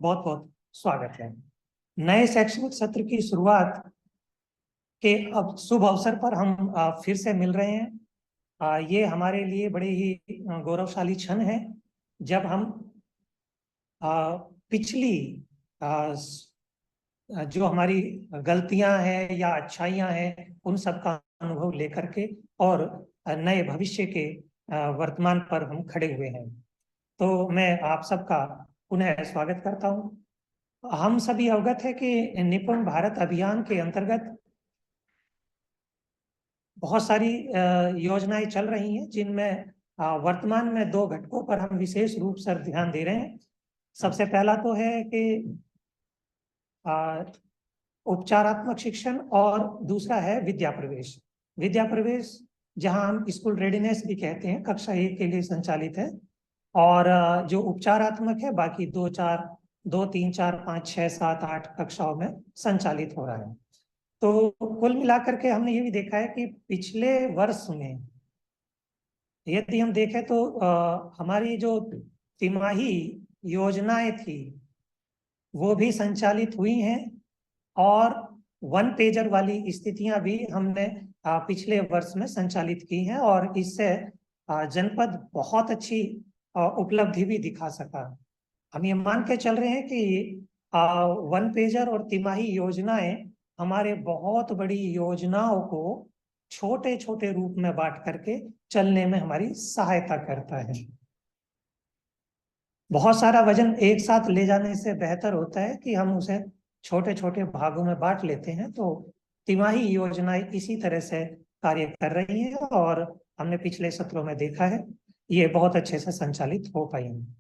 बहुत बहुत स्वागत है। नए शैक्षणिक सत्र की शुरुआत के अब शुभ अवसर पर हम फिर से मिल रहे हैं। ये हमारे लिए बड़े ही गौरवशाली क्षण है जब हम पिछली जो हमारी गलतियां हैं या अच्छाइयां हैं उन सब का अनुभव लेकर के और नए भविष्य के वर्तमान पर हम खड़े हुए हैं। तो मैं आप सबका पुनः स्वागत करता हूं। हम सभी अवगत है कि निपुण भारत अभियान के अंतर्गत बहुत सारी योजनाएं चल रही हैं, जिनमें वर्तमान में दो घटकों पर हम विशेष रूप से ध्यान दे रहे हैं। सबसे पहला तो है कि उपचारात्मक शिक्षण और दूसरा है विद्या प्रवेश। विद्या प्रवेश जहां हम स्कूल रेडीनेस भी कहते हैं, कक्षा 1 के लिए संचालित है, और जो उपचारात्मक है बाकी 2 3 4 5 6 7 8 कक्षाओं में संचालित हो रहा है। तो कुल मिलाकर के हमने ये भी देखा है कि पिछले वर्ष में यदि हम देखें तो हमारी जो तिमाही योजनाएं थी वो भी संचालित हुई हैं, और वन पेजर वाली स्थितियां भी हमने पिछले वर्ष में संचालित की हैं, और इससे जनपद बहुत अच्छी उपलब्धि भी दिखा सका। हम ये मान के चल रहे हैं कि वन पेजर और तिमाही योजनाएं हमारे बहुत बड़ी योजनाओं को छोटे छोटे रूप में बांट करके चलने में हमारी सहायता करता है। बहुत सारा वजन एक साथ ले जाने से बेहतर होता है कि हम उसे छोटे छोटे भागों में बांट लेते हैं। तो तिमाही योजनाएं इसी तरह से कार्य कर रही हैं, और हमने पिछले सत्रों में देखा है ये बहुत अच्छे से संचालित हो पाई हैं।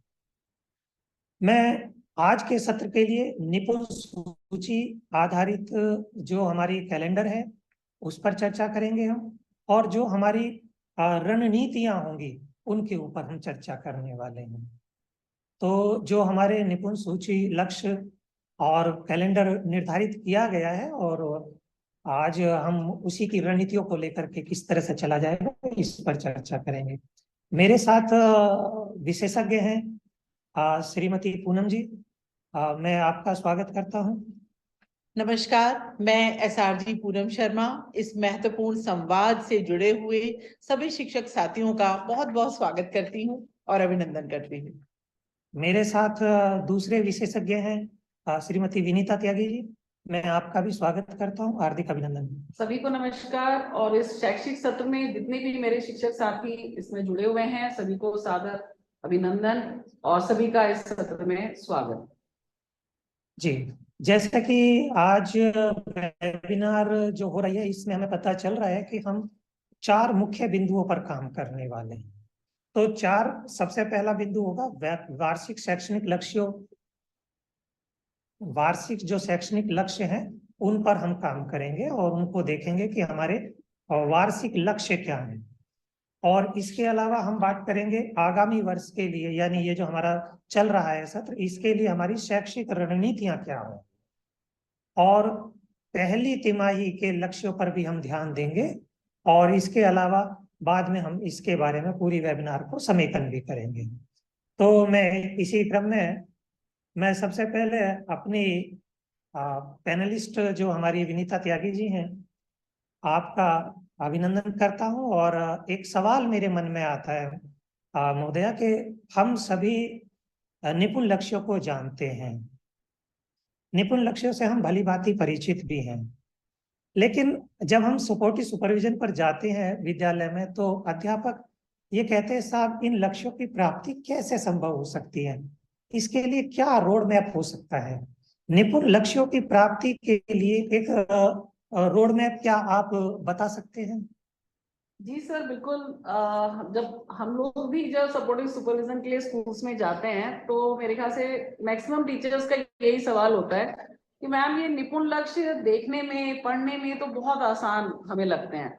मैं आज के सत्र के लिए निपुण सूची आधारित जो हमारी कैलेंडर है उस पर चर्चा करेंगे हम, और जो हमारी रणनीतियां होंगी उनके ऊपर हम चर्चा करने वाले हैं। तो जो हमारे निपुण सूची लक्ष्य और कैलेंडर निर्धारित किया गया है, और आज हम उसी की रणनीतियों को लेकर के किस तरह से चला जाएगा इस पर चर्चा करेंगे। मेरे साथ विशेषज्ञ हैं श्रीमती पूनम जी। मैं आपका स्वागत करता हूं। नमस्कार, मैं एसआरजी पूनम शर्मा इस महत्वपूर्ण संवाद से जुड़े हुए सभी शिक्षक साथियों का बहुत बहुत स्वागत करती हूं और अभिनंदन करती हूं। मेरे साथ दूसरे विशेषज्ञ हैं श्रीमती विनीता त्यागी जी। मैं आपका भी स्वागत करता हूं, हार्दिक अभिनंदन। सभी को नमस्कार, और इस शैक्षिक सत्र में जितने भी मेरे शिक्षक साथी इसमें जुड़े हुए हैं सभी को सादर अभिनंदन और सभी का इस सत्र में स्वागत। जी, जैसा कि आज वेबिनार जो हो रही है इसमें हमें पता चल रहा है कि हम 4 मुख्य बिंदुओं पर काम करने वाले हैं। तो सबसे पहला बिंदु होगा वार्षिक शैक्षणिक लक्ष्यों। वार्षिक जो शैक्षणिक लक्ष्य हैं उन पर हम काम करेंगे और उनको देखेंगे कि हमारे वार्षिक लक्ष्य क्या हैं। और इसके अलावा हम बात करेंगे आगामी वर्ष के लिए, यानी ये जो हमारा चल रहा है सत्र, इसके लिए हमारी शैक्षिक रणनीतियां क्या हो, और पहली तिमाही के लक्ष्यों पर भी हम ध्यान देंगे। और इसके अलावा बाद में हम इसके बारे में पूरी वेबिनार को समेकन भी करेंगे। तो मैं इसी क्रम में मैं सबसे पहले अपनी पैनलिस्ट जो हमारी विनीता त्यागी जी हैं आपका अभिनंदन करता हूं, और एक सवाल मेरे मन में आता है महोदया कि हम सभी निपुण लक्ष्यों को जानते हैं, निपुण लक्ष्यों से हम भली भांति परिचित भी हैं, लेकिन जब हम सपोर्टिव सुपरविजन पर जाते हैं विद्यालय में तो अध्यापक ये कहते हैं साहब इन लक्ष्यों की प्राप्ति कैसे संभव हो सकती है, इसके लिए क्या रोड मैप हो सकता है। निपुण लक्ष्यों की प्राप्ति के लिए एक रोड मैप क्या आप बता सकते हैं? जी सर, बिल्कुल। जब हम लोग भी जब सपोर्टिव सुपरविजन के लिए स्कूल्स में जाते हैं तो मेरे ख्याल से मैक्सिमम टीचर्स का यही सवाल होता है कि मैम ये निपुण लक्ष्य देखने में पढ़ने में तो बहुत आसान हमें लगते हैं,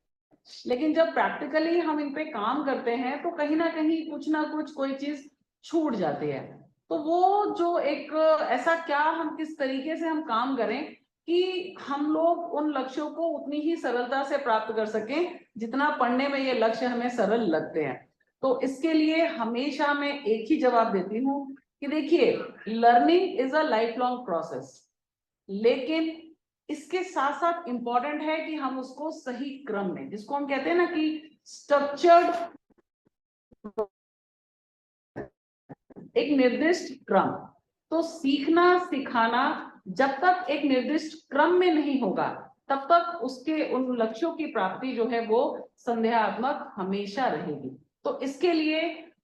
लेकिन जब प्रैक्टिकली हम इन पे काम करते हैं तो कहीं ना कुछ कोई चीज छूट जाती है। तो वो जो एक ऐसा क्या हम किस तरीके से हम काम करें कि हम लोग उन लक्ष्यों को उतनी ही सरलता से प्राप्त कर सकें जितना पढ़ने में ये लक्ष्य हमें सरल लगते हैं। तो इसके लिए हमेशा मैं एक ही जवाब देती हूँ कि देखिए learning is a life long process, लेकिन इसके साथ साथ इंपॉर्टेंट है कि हम उसको सही क्रम में, जिसको हम कहते हैं ना कि स्ट्रक्चर्ड, एक निर्दिष्ट क्रम। तो सीखना सिखाना जब तक एक निर्दिष्ट क्रम में नहीं होगा तब तक उसके उन लक्ष्यों की प्राप्ति जो है वो संदेहात्मक हमेशा रहेगी। तो इसके लिए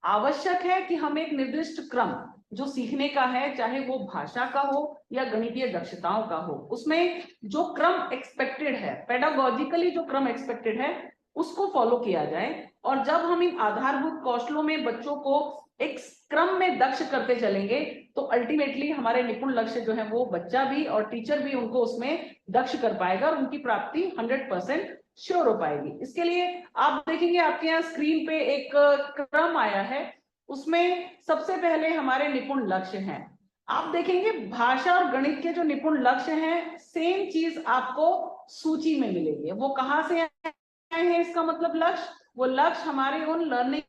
आवश्यक है कि हम एक निर्दिष्ट क्रम जो सीखने का है, चाहे वो भाषा का हो या गणितीय दक्षताओं का हो, उसमें जो क्रम एक्सपेक्टेड है, पेडागोजिकली जो क्रम एक्सपेक्टेड है उसको फॉलो किया जाए। और जब हम इन आधारभूत कौशलों में बच्चों को एक क्रम में दक्ष करते चलेंगे तो अल्टीमेटली हमारे निपुण लक्ष्य जो है वो बच्चा भी और टीचर भी उनको उसमें दक्ष कर पाएगा और उनकी प्राप्ति 100% श्योर हो पाएगी। इसके लिए आप देखेंगे आपके यहाँ स्क्रीन पे एक क्रम आया है, उसमें सबसे पहले हमारे निपुण लक्ष्य हैं। आप देखेंगे भाषा और गणित के जो निपुण लक्ष्य हैं सेम चीज आपको सूची में मिलेगी। वो कहाँ से आए हैं, इसका मतलब लक्ष्य, वो लक्ष्य हमारे उन लर्निंग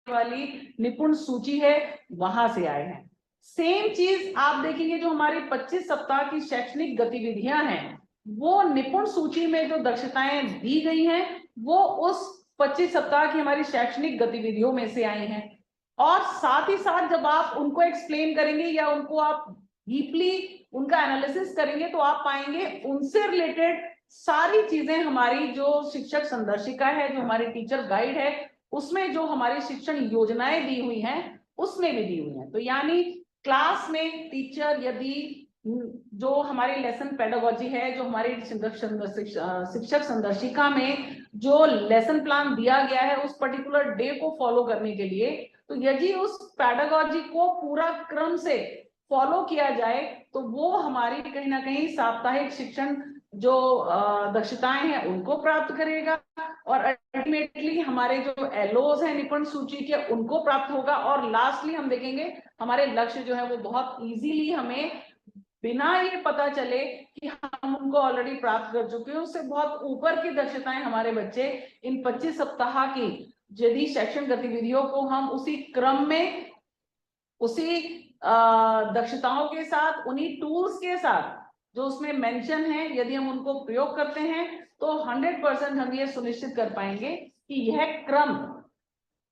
वाली निपुण सूची है वहां से आए हैं। सेम चीज आप देखेंगे जो हमारी 25 सप्ताह की शैक्षणिक गतिविधियां हैं, वो निपुण सूची में जो दक्षताएं दी गई हैं वो उस 25 सप्ताह की हमारी शैक्षणिक गतिविधियों में से आई हैं। और साथ ही साथ जब आप उनको एक्सप्लेन करेंगे या उनको आप डीपली उनका एनालिसिस करेंगे तो आप पाएंगे उनसे रिलेटेड सारी चीजें हमारी जो शिक्षक संदर्शिका है, जो हमारी टीचर गाइड है, उसमें जो हमारी शिक्षण योजनाएं दी हुई हैं उसमें भी दी हुई हैं। तो यानी क्लास में टीचर यदि जो हमारी लेसन पेडागोजी है, जो हमारी शिक्षक संदर्शिका में जो लेसन प्लान दिया गया है उस पर्टिकुलर डे को फॉलो करने के लिए, तो यदि उस पेडागोजी को पूरा क्रम से फॉलो किया जाए तो वो हमारी कहीं ना कहीं साप्ताहिक शिक्षण जो दक्षताएं हैं उनको प्राप्त करेगा और अल्टीमेटली हमारे जो एलओज हैं निपुण सूची के उनको प्राप्त होगा। और लास्टली हम देखेंगे हमारे लक्ष्य जो है वो बहुत इजीली हमें बिना ये पता चले कि हम उनको ऑलरेडी प्राप्त कर चुके हैं, उससे बहुत ऊपर की दक्षताएं हमारे बच्चे इन 25 सप्ताह की यदि शैक्षणिक गतिविधियों को हम उसी क्रम में उसी दक्षताओं के साथ उन्हीं टूल्स के साथ जो उसमें मेंशन है यदि हम उनको प्रयोग करते हैं तो 100% हम ये सुनिश्चित कर पाएंगे कि यह क्रम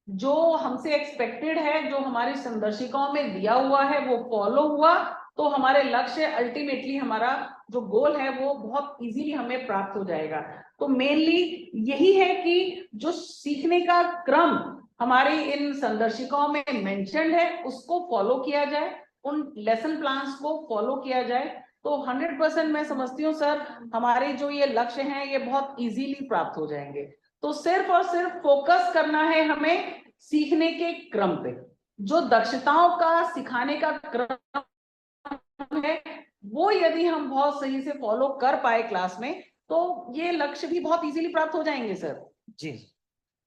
जो हमसे एक्सपेक्टेड है, जो हमारी संदर्शिकाओं में दिया हुआ है वो फॉलो हुआ तो हमारे लक्ष्य अल्टीमेटली हमारा जो गोल है वो बहुत इजीली हमें प्राप्त हो जाएगा। तो मेनली यही है कि जो सीखने का क्रम हमारी इन संदर्शिकाओं में मेंशन्ड है उसको फॉलो किया जाए, उन लेसन प्लान्स को फॉलो किया जाए तो 100% मैं समझती हूँ सर हमारे जो ये लक्ष्य हैं ये बहुत इजीली प्राप्त हो जाएंगे। तो सिर्फ और सिर्फ फोकस करना है हमें सीखने के क्रम पे, जो दक्षताओं का सिखाने का क्रम है वो यदि हम बहुत सही से फॉलो कर पाए क्लास में तो ये लक्ष्य भी बहुत इजीली प्राप्त हो जाएंगे सर। जी,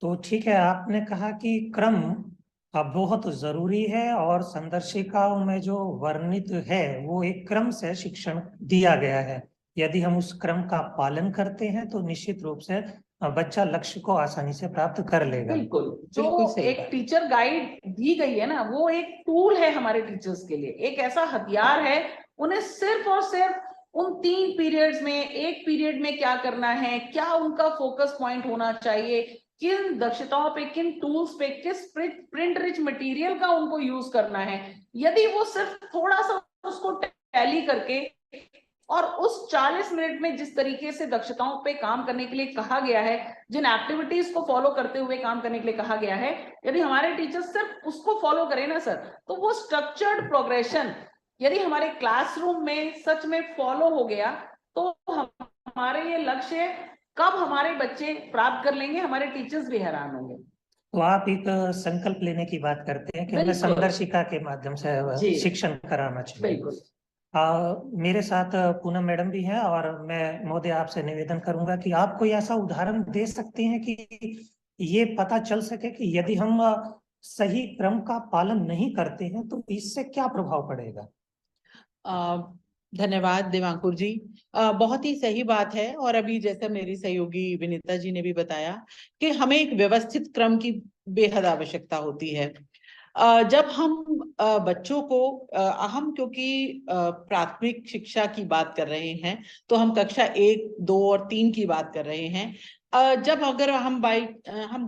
तो ठीक है, आपने कहा कि क्रम बहुत जरूरी है और संदर्शिकाओं में जो वर्णित है वो एक क्रम से शिक्षण दिया गया है। यदि हम उस क्रम का पालन करते हैं तो निश्चित रूप से बच्चा लक्ष्य को आसानी से प्राप्त कर लेगा। बिल्कुल, जो बिल्कुल सही एक टीचर गाइड दी गई है ना वो एक टूल है हमारे टीचर्स के लिए, एक ऐसा हथियार है। उन्हें सिर्फ और सिर्फ उन 3 पीरियड्स में, एक पीरियड में क्या करना है, क्या उनका फोकस पॉइंट होना चाहिए, किन दक्षताओं पे, किन टूल्स पे, किस प्रिंट रिच मटेरियल का उनको यूज करना है, यदि वो सिर्फ थोड़ा सा उसको टैली करके और उस 40 मिनट में जिस तरीके से दक्षताओं पे काम करने के लिए कहा गया है, जिन एक्टिविटीज को फॉलो करते हुए काम करने के लिए कहा गया है, यदि हमारे टीचर्स सिर्फ उसको फॉलो करें ना सर तो वो स्ट्रक्चर्ड प्रोग्रेशन यदि हमारे क्लासरूम में सच में फॉलो हो गया तो हमारे ये लक्ष्य कब हमारे बच्चे प्राप्त कर लेंगे, हमारे टीचर्स भी हैरान होंगे। तो आप एक संकल्प लेने की बात करते हैं कि हमें संदर्शिका के माध्यम से शिक्षण कराना चाहिए। बिल्कुल। मेरे साथ पूनम मैडम भी हैं और मैं महोदय आपसे निवेदन करूंगा कि आप कोई ऐसा उदाहरण दे सकते हैं कि ये पता चल सके कि यदि हम सही क्रम का पालन नहीं करते हैं तो इससे क्या प्रभाव पड़ेगा। धन्यवाद देवांकुर जी, बहुत ही सही बात है। और अभी जैसा मेरी सहयोगी विनीता जी ने भी बताया कि हमें एक व्यवस्थित क्रम की बेहद आवश्यकता होती है। जब हम बच्चों को हम क्योंकि प्राथमिक शिक्षा की बात कर रहे हैं, तो हम कक्षा 1, 2 और 3 की बात कर रहे हैं। जब अगर हम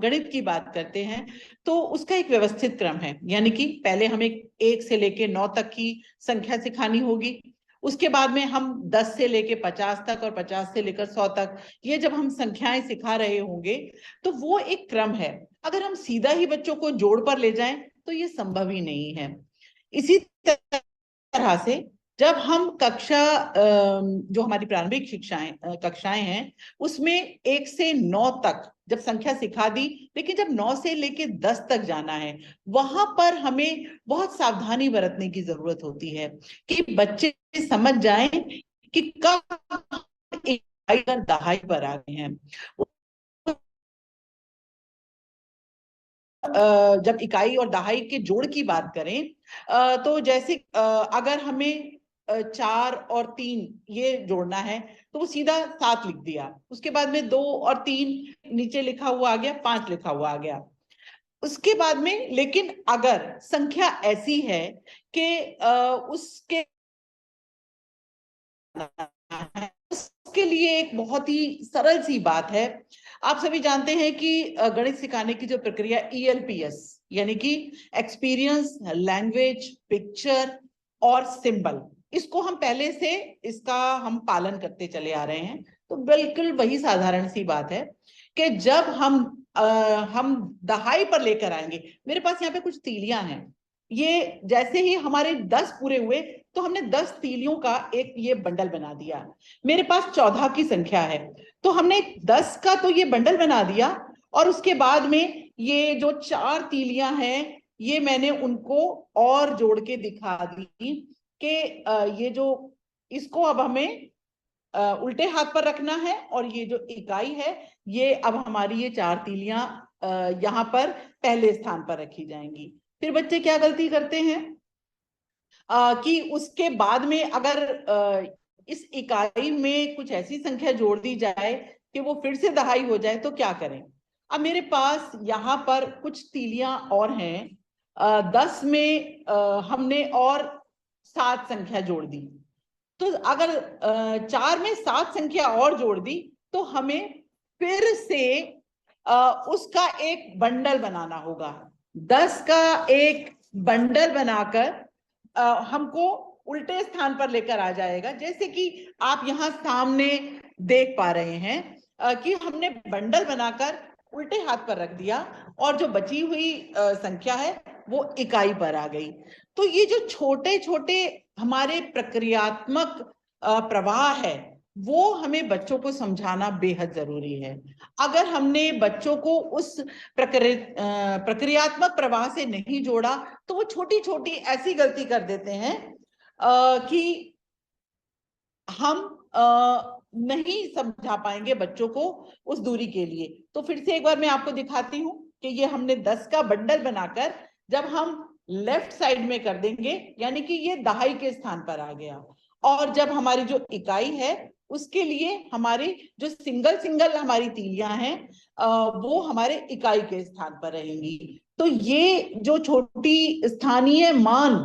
गणित की बात करते हैं, तो उसका एक व्यवस्थित क्रम है, यानी कि पहले हमें 1 से लेके 9 तक की संख्या सिखानी होगी। उसके बाद में हम 10 से लेके 50 तक और 50 से लेकर 100 तक, ये जब हम संख्याएं सिखा रहे होंगे, तो वो एक क्रम है। अगर हम सीधा ही बच्चों को जोड़ पर ले जाएं तो ये संभव ही नहीं है। इसी तरह से जब हम जो हमारी प्रारंभिक कक्षाएं हैं, उसमें 1 से 9 तक जब संख्या सिखा दी, लेकिन जब 9 से लेके 10 तक जाना है, वहां पर हमें बहुत सावधानी बरतने की जरूरत होती है कि बच्चे समझ जाएं कि कब इकाई और दहाई पर आ गए हैं। जब इकाई और दहाई के जोड़ की बात करें, तो जैसे अगर हमें 4 और 3 ये जोड़ना है, तो वो सीधा 7 लिख दिया। उसके बाद में 2 और 3 नीचे लिखा हुआ आ गया, 5 लिखा हुआ आ गया। उसके बाद में लेकिन अगर संख्या ऐसी है कि उसके लिए एक बहुत ही सरल सी बात है। आप सभी जानते हैं कि गणित सिखाने की जो प्रक्रिया ELPS, यानी कि एक्सपीरियंस, लैंग्वेज, पिक्चर और सिंबल, इसको हम पहले से इसका हम पालन करते चले आ रहे हैं। तो बिल्कुल वही साधारण सी बात है कि जब हम दहाई पर लेकर आएंगे, मेरे पास यहाँ पे कुछ तीलियां हैं, ये जैसे ही हमारे 10 पूरे हुए तो हमने 10 तीलियों का एक ये बंडल बना दिया। मेरे पास 14 की संख्या है, तो हमने 10 का तो ये बंडल बना दिया, और उसके बाद में ये जो 4 तीलियां हैं, ये मैंने उनको और जोड़ के दिखा दी कि ये जो इसको अब हमें उल्टे हाथ पर रखना है, और ये जो इकाई है, ये अब हमारी ये 4 तीलियां यहाँ पर पहले स्थान पर रखी जाएंगी। फिर बच्चे क्या गलती करते हैं कि उसके बाद में अगर इस इकाई में कुछ ऐसी संख्या जोड़ दी जाए कि वो फिर से दहाई हो जाए, तो क्या करें। अब मेरे पास यहाँ पर कुछ तीलियां और हैं। 10 में हमने और 7 संख्या जोड़ दी, तो अगर 4 में 7 संख्या और जोड़ दी, तो हमें फिर से उसका एक बंडल बनाना होगा। 10 का एक बंडल बनाकर हमको उल्टे स्थान पर लेकर आ जाएगा। जैसे कि आप यहाँ सामने देख पा रहे हैं कि हमने बंडल बनाकर उल्टे हाथ पर रख दिया, और जो बची हुई संख्या है वो इकाई पर आ गई। तो ये जो छोटे छोटे हमारे प्रक्रियात्मक प्रवाह है, वो हमें बच्चों को समझाना बेहद जरूरी है। अगर हमने बच्चों को उस प्रक्रियात्मक प्रवाह से नहीं जोड़ा, तो वो छोटी छोटी ऐसी गलती कर देते हैं कि हम नहीं समझा पाएंगे बच्चों को उस दूरी के लिए। तो फिर से एक बार मैं आपको दिखाती हूँ कि ये हमने 10 का बंडल बनाकर जब हम लेफ्ट साइड में कर देंगे, यानी कि ये दहाई के स्थान पर आ गया, और जब हमारी जो इकाई है उसके लिए हमारी जो सिंगल सिंगल हमारी तीलियां हैं वो हमारे इकाई के स्थान पर रहेंगी। तो ये जो छोटी स्थानीय मान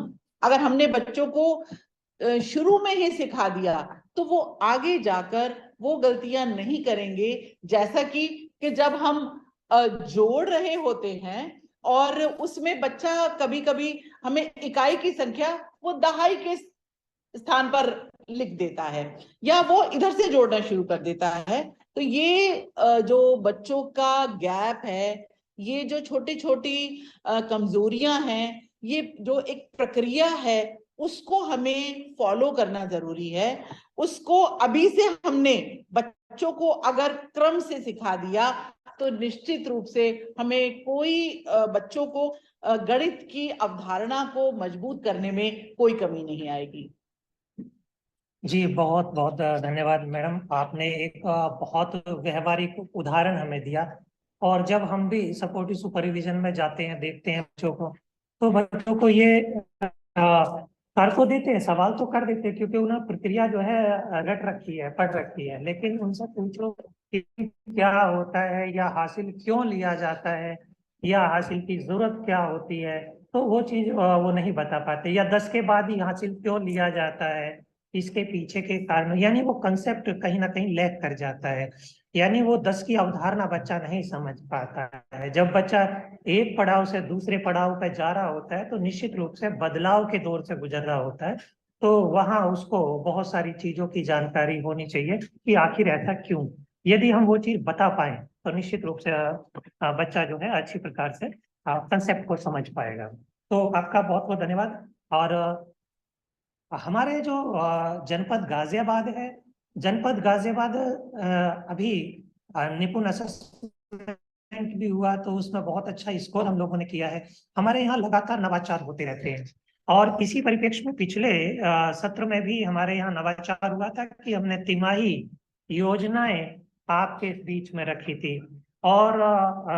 अगर हमने बच्चों को शुरू में ही सिखा दिया, तो वो आगे जाकर वो गलतियां नहीं करेंगे। जैसा कि जब हम जोड़ रहे होते हैं और उसमें बच्चा कभी कभी हमें इकाई की संख्या वो दहाई के स्थान पर लिख देता है, या वो इधर से जोड़ना शुरू कर देता है। तो ये जो बच्चों का गैप है, ये जो छोटी छोटी कमजोरियां हैं, ये जो एक प्रक्रिया है, उसको हमें फॉलो करना जरूरी है। उसको अभी से हमने बच्चों को अगर क्रम से सिखा दिया, तो निश्चित रूप से हमें कोई बच्चों को गणित की अवधारणा को मजबूत करने में कोई कमी नहीं आएगी। जी बहुत बहुत धन्यवाद मैडम, आपने एक बहुत व्यवहारिक उदाहरण हमें दिया। और जब हम भी सपोर्टिव सुपरविजन में जाते हैं, देखते हैं बच्चों को, तो बच्चों को ये कर तो देते हैं, सवाल तो कर देते हैं, क्योंकि उन्हें प्रक्रिया जो है रट रखी है, पढ़ रखी है। लेकिन उनसे पूछो कि क्या होता है या हासिल क्यों लिया जाता है, या हासिल की जरूरत क्या होती है, तो वो चीज वो नहीं बता पाते, या 10 के बाद ही हासिल क्यों लिया जाता है, इसके पीछे के कारण, यानी वो कंसेप्ट कहीं ना कहीं लैग कर जाता है। यानी वो 10 की अवधारणा बच्चा नहीं समझ पाता है। जब बच्चा एक पड़ाव से दूसरे पड़ाव पे जा रहा होता है तो निश्चित रूप से बदलाव के दौर से गुजर रहा होता है। तो वहां उसको बहुत सारी चीजों की जानकारी होनी चाहिए कि आखिर ऐसा क्यों। यदि हम वो चीज बता पाए तो निश्चित रूप से बच्चा जो है अच्छी प्रकार से कंसेप्ट को समझ पाएगा। तो आपका बहुत बहुत धन्यवाद। और हमारे जो जनपद गाजियाबाद है, जनपद गाजियाबाद अभी निपुण असेसमेंट भी हुआ, तो उसमें बहुत अच्छा स्कोर हम लोगों ने किया है। हमारे यहाँ लगातार नवाचार होते रहते हैं, और इसी परिप्रेक्ष्य में पिछले सत्र में भी हमारे यहाँ नवाचार हुआ था कि हमने तिमाही योजनाएं आपके बीच में रखी थी, और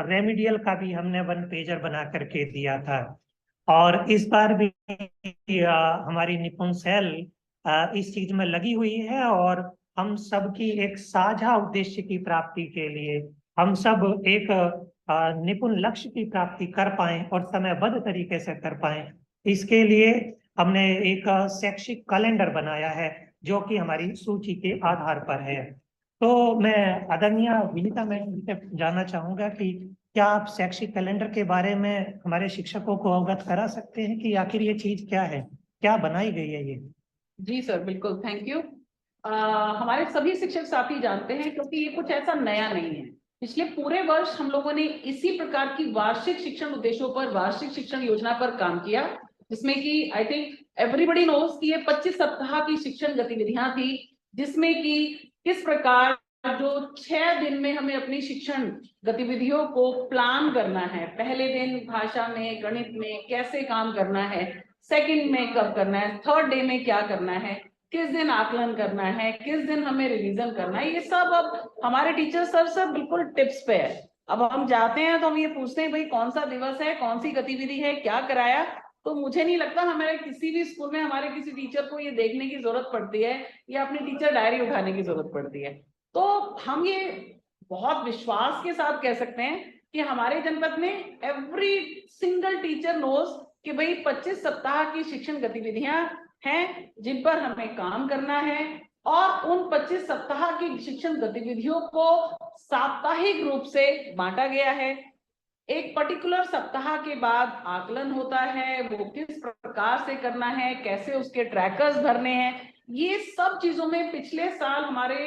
रेमिडियल का भी हमने वन पेजर बना करके दिया था। और इस बार भी हमारी निपुण सेल इस चीज में लगी हुई है, और हम सबकी एक साझा उद्देश्य की प्राप्ति के लिए हम सब एक निपुण लक्ष्य की प्राप्ति कर पाए और समयबद्ध तरीके से कर पाए, इसके लिए हमने एक शैक्षिक कैलेंडर बनाया है जो कि हमारी सूची के आधार पर है। तो मैं आदरणीय विनीता मैडम से जानना चाहूंगा कि क्या आप शैक्षिक कैलेंडर के बारे में हमारे शिक्षकों को अवगत करा सकते हैं कि आखिर ये चीज क्या है, क्या बनाई गई है ये? जी सर, बिल्कुल, थैंक यू। हमारे सभी शिक्षक साथी जानते हैं, क्योंकि ये कुछ ऐसा नया नहीं है। पिछले पूरे वर्ष हम लोगों ने इसी प्रकार की वार्षिक शिक्षण उद्देश्यों पर, वार्षिक शिक्षण योजना पर काम किया, जिसमें कि आई थिंक एवरीबडी नोज कि ये 25 सप्ताह की शिक्षण गतिविधियां थी, जिसमें कि किस प्रकार जो 6 दिन में हमें अपनी शिक्षण गतिविधियों को प्लान करना है। पहले दिन भाषा में, गणित में कैसे काम करना है, सेकंड में कब करना है, थर्ड डे में क्या करना है, किस दिन आकलन करना है, किस दिन हमें रिवीजन करना है, ये सब अब हमारे टीचर सर सब बिल्कुल टिप्स पे है। अब हम जाते हैं तो हम ये पूछते हैं भाई कौन सा दिवस है, कौन सी गतिविधि है, क्या कराया। तो मुझे नहीं लगता हमारे किसी भी स्कूल में हमारे किसी टीचर को ये देखने की जरूरत पड़ती है या अपनी टीचर डायरी उठाने की जरूरत पड़ती है। तो हम ये बहुत विश्वास के साथ कह सकते हैं कि हमारे जनपद में एवरी सिंगल टीचर नोज कि भाई 25 सप्ताह की शिक्षण गतिविधियां हैं जिन पर हमें काम करना है, और उन 25 सप्ताह की शिक्षण गतिविधियों को साप्ताहिक रूप से बांटा गया है। एक पर्टिकुलर सप्ताह के बाद आकलन होता है, वो किस प्रकार से करना है, कैसे उसके ट्रैकर्स भरने हैं, ये सब चीजों में पिछले साल हमारे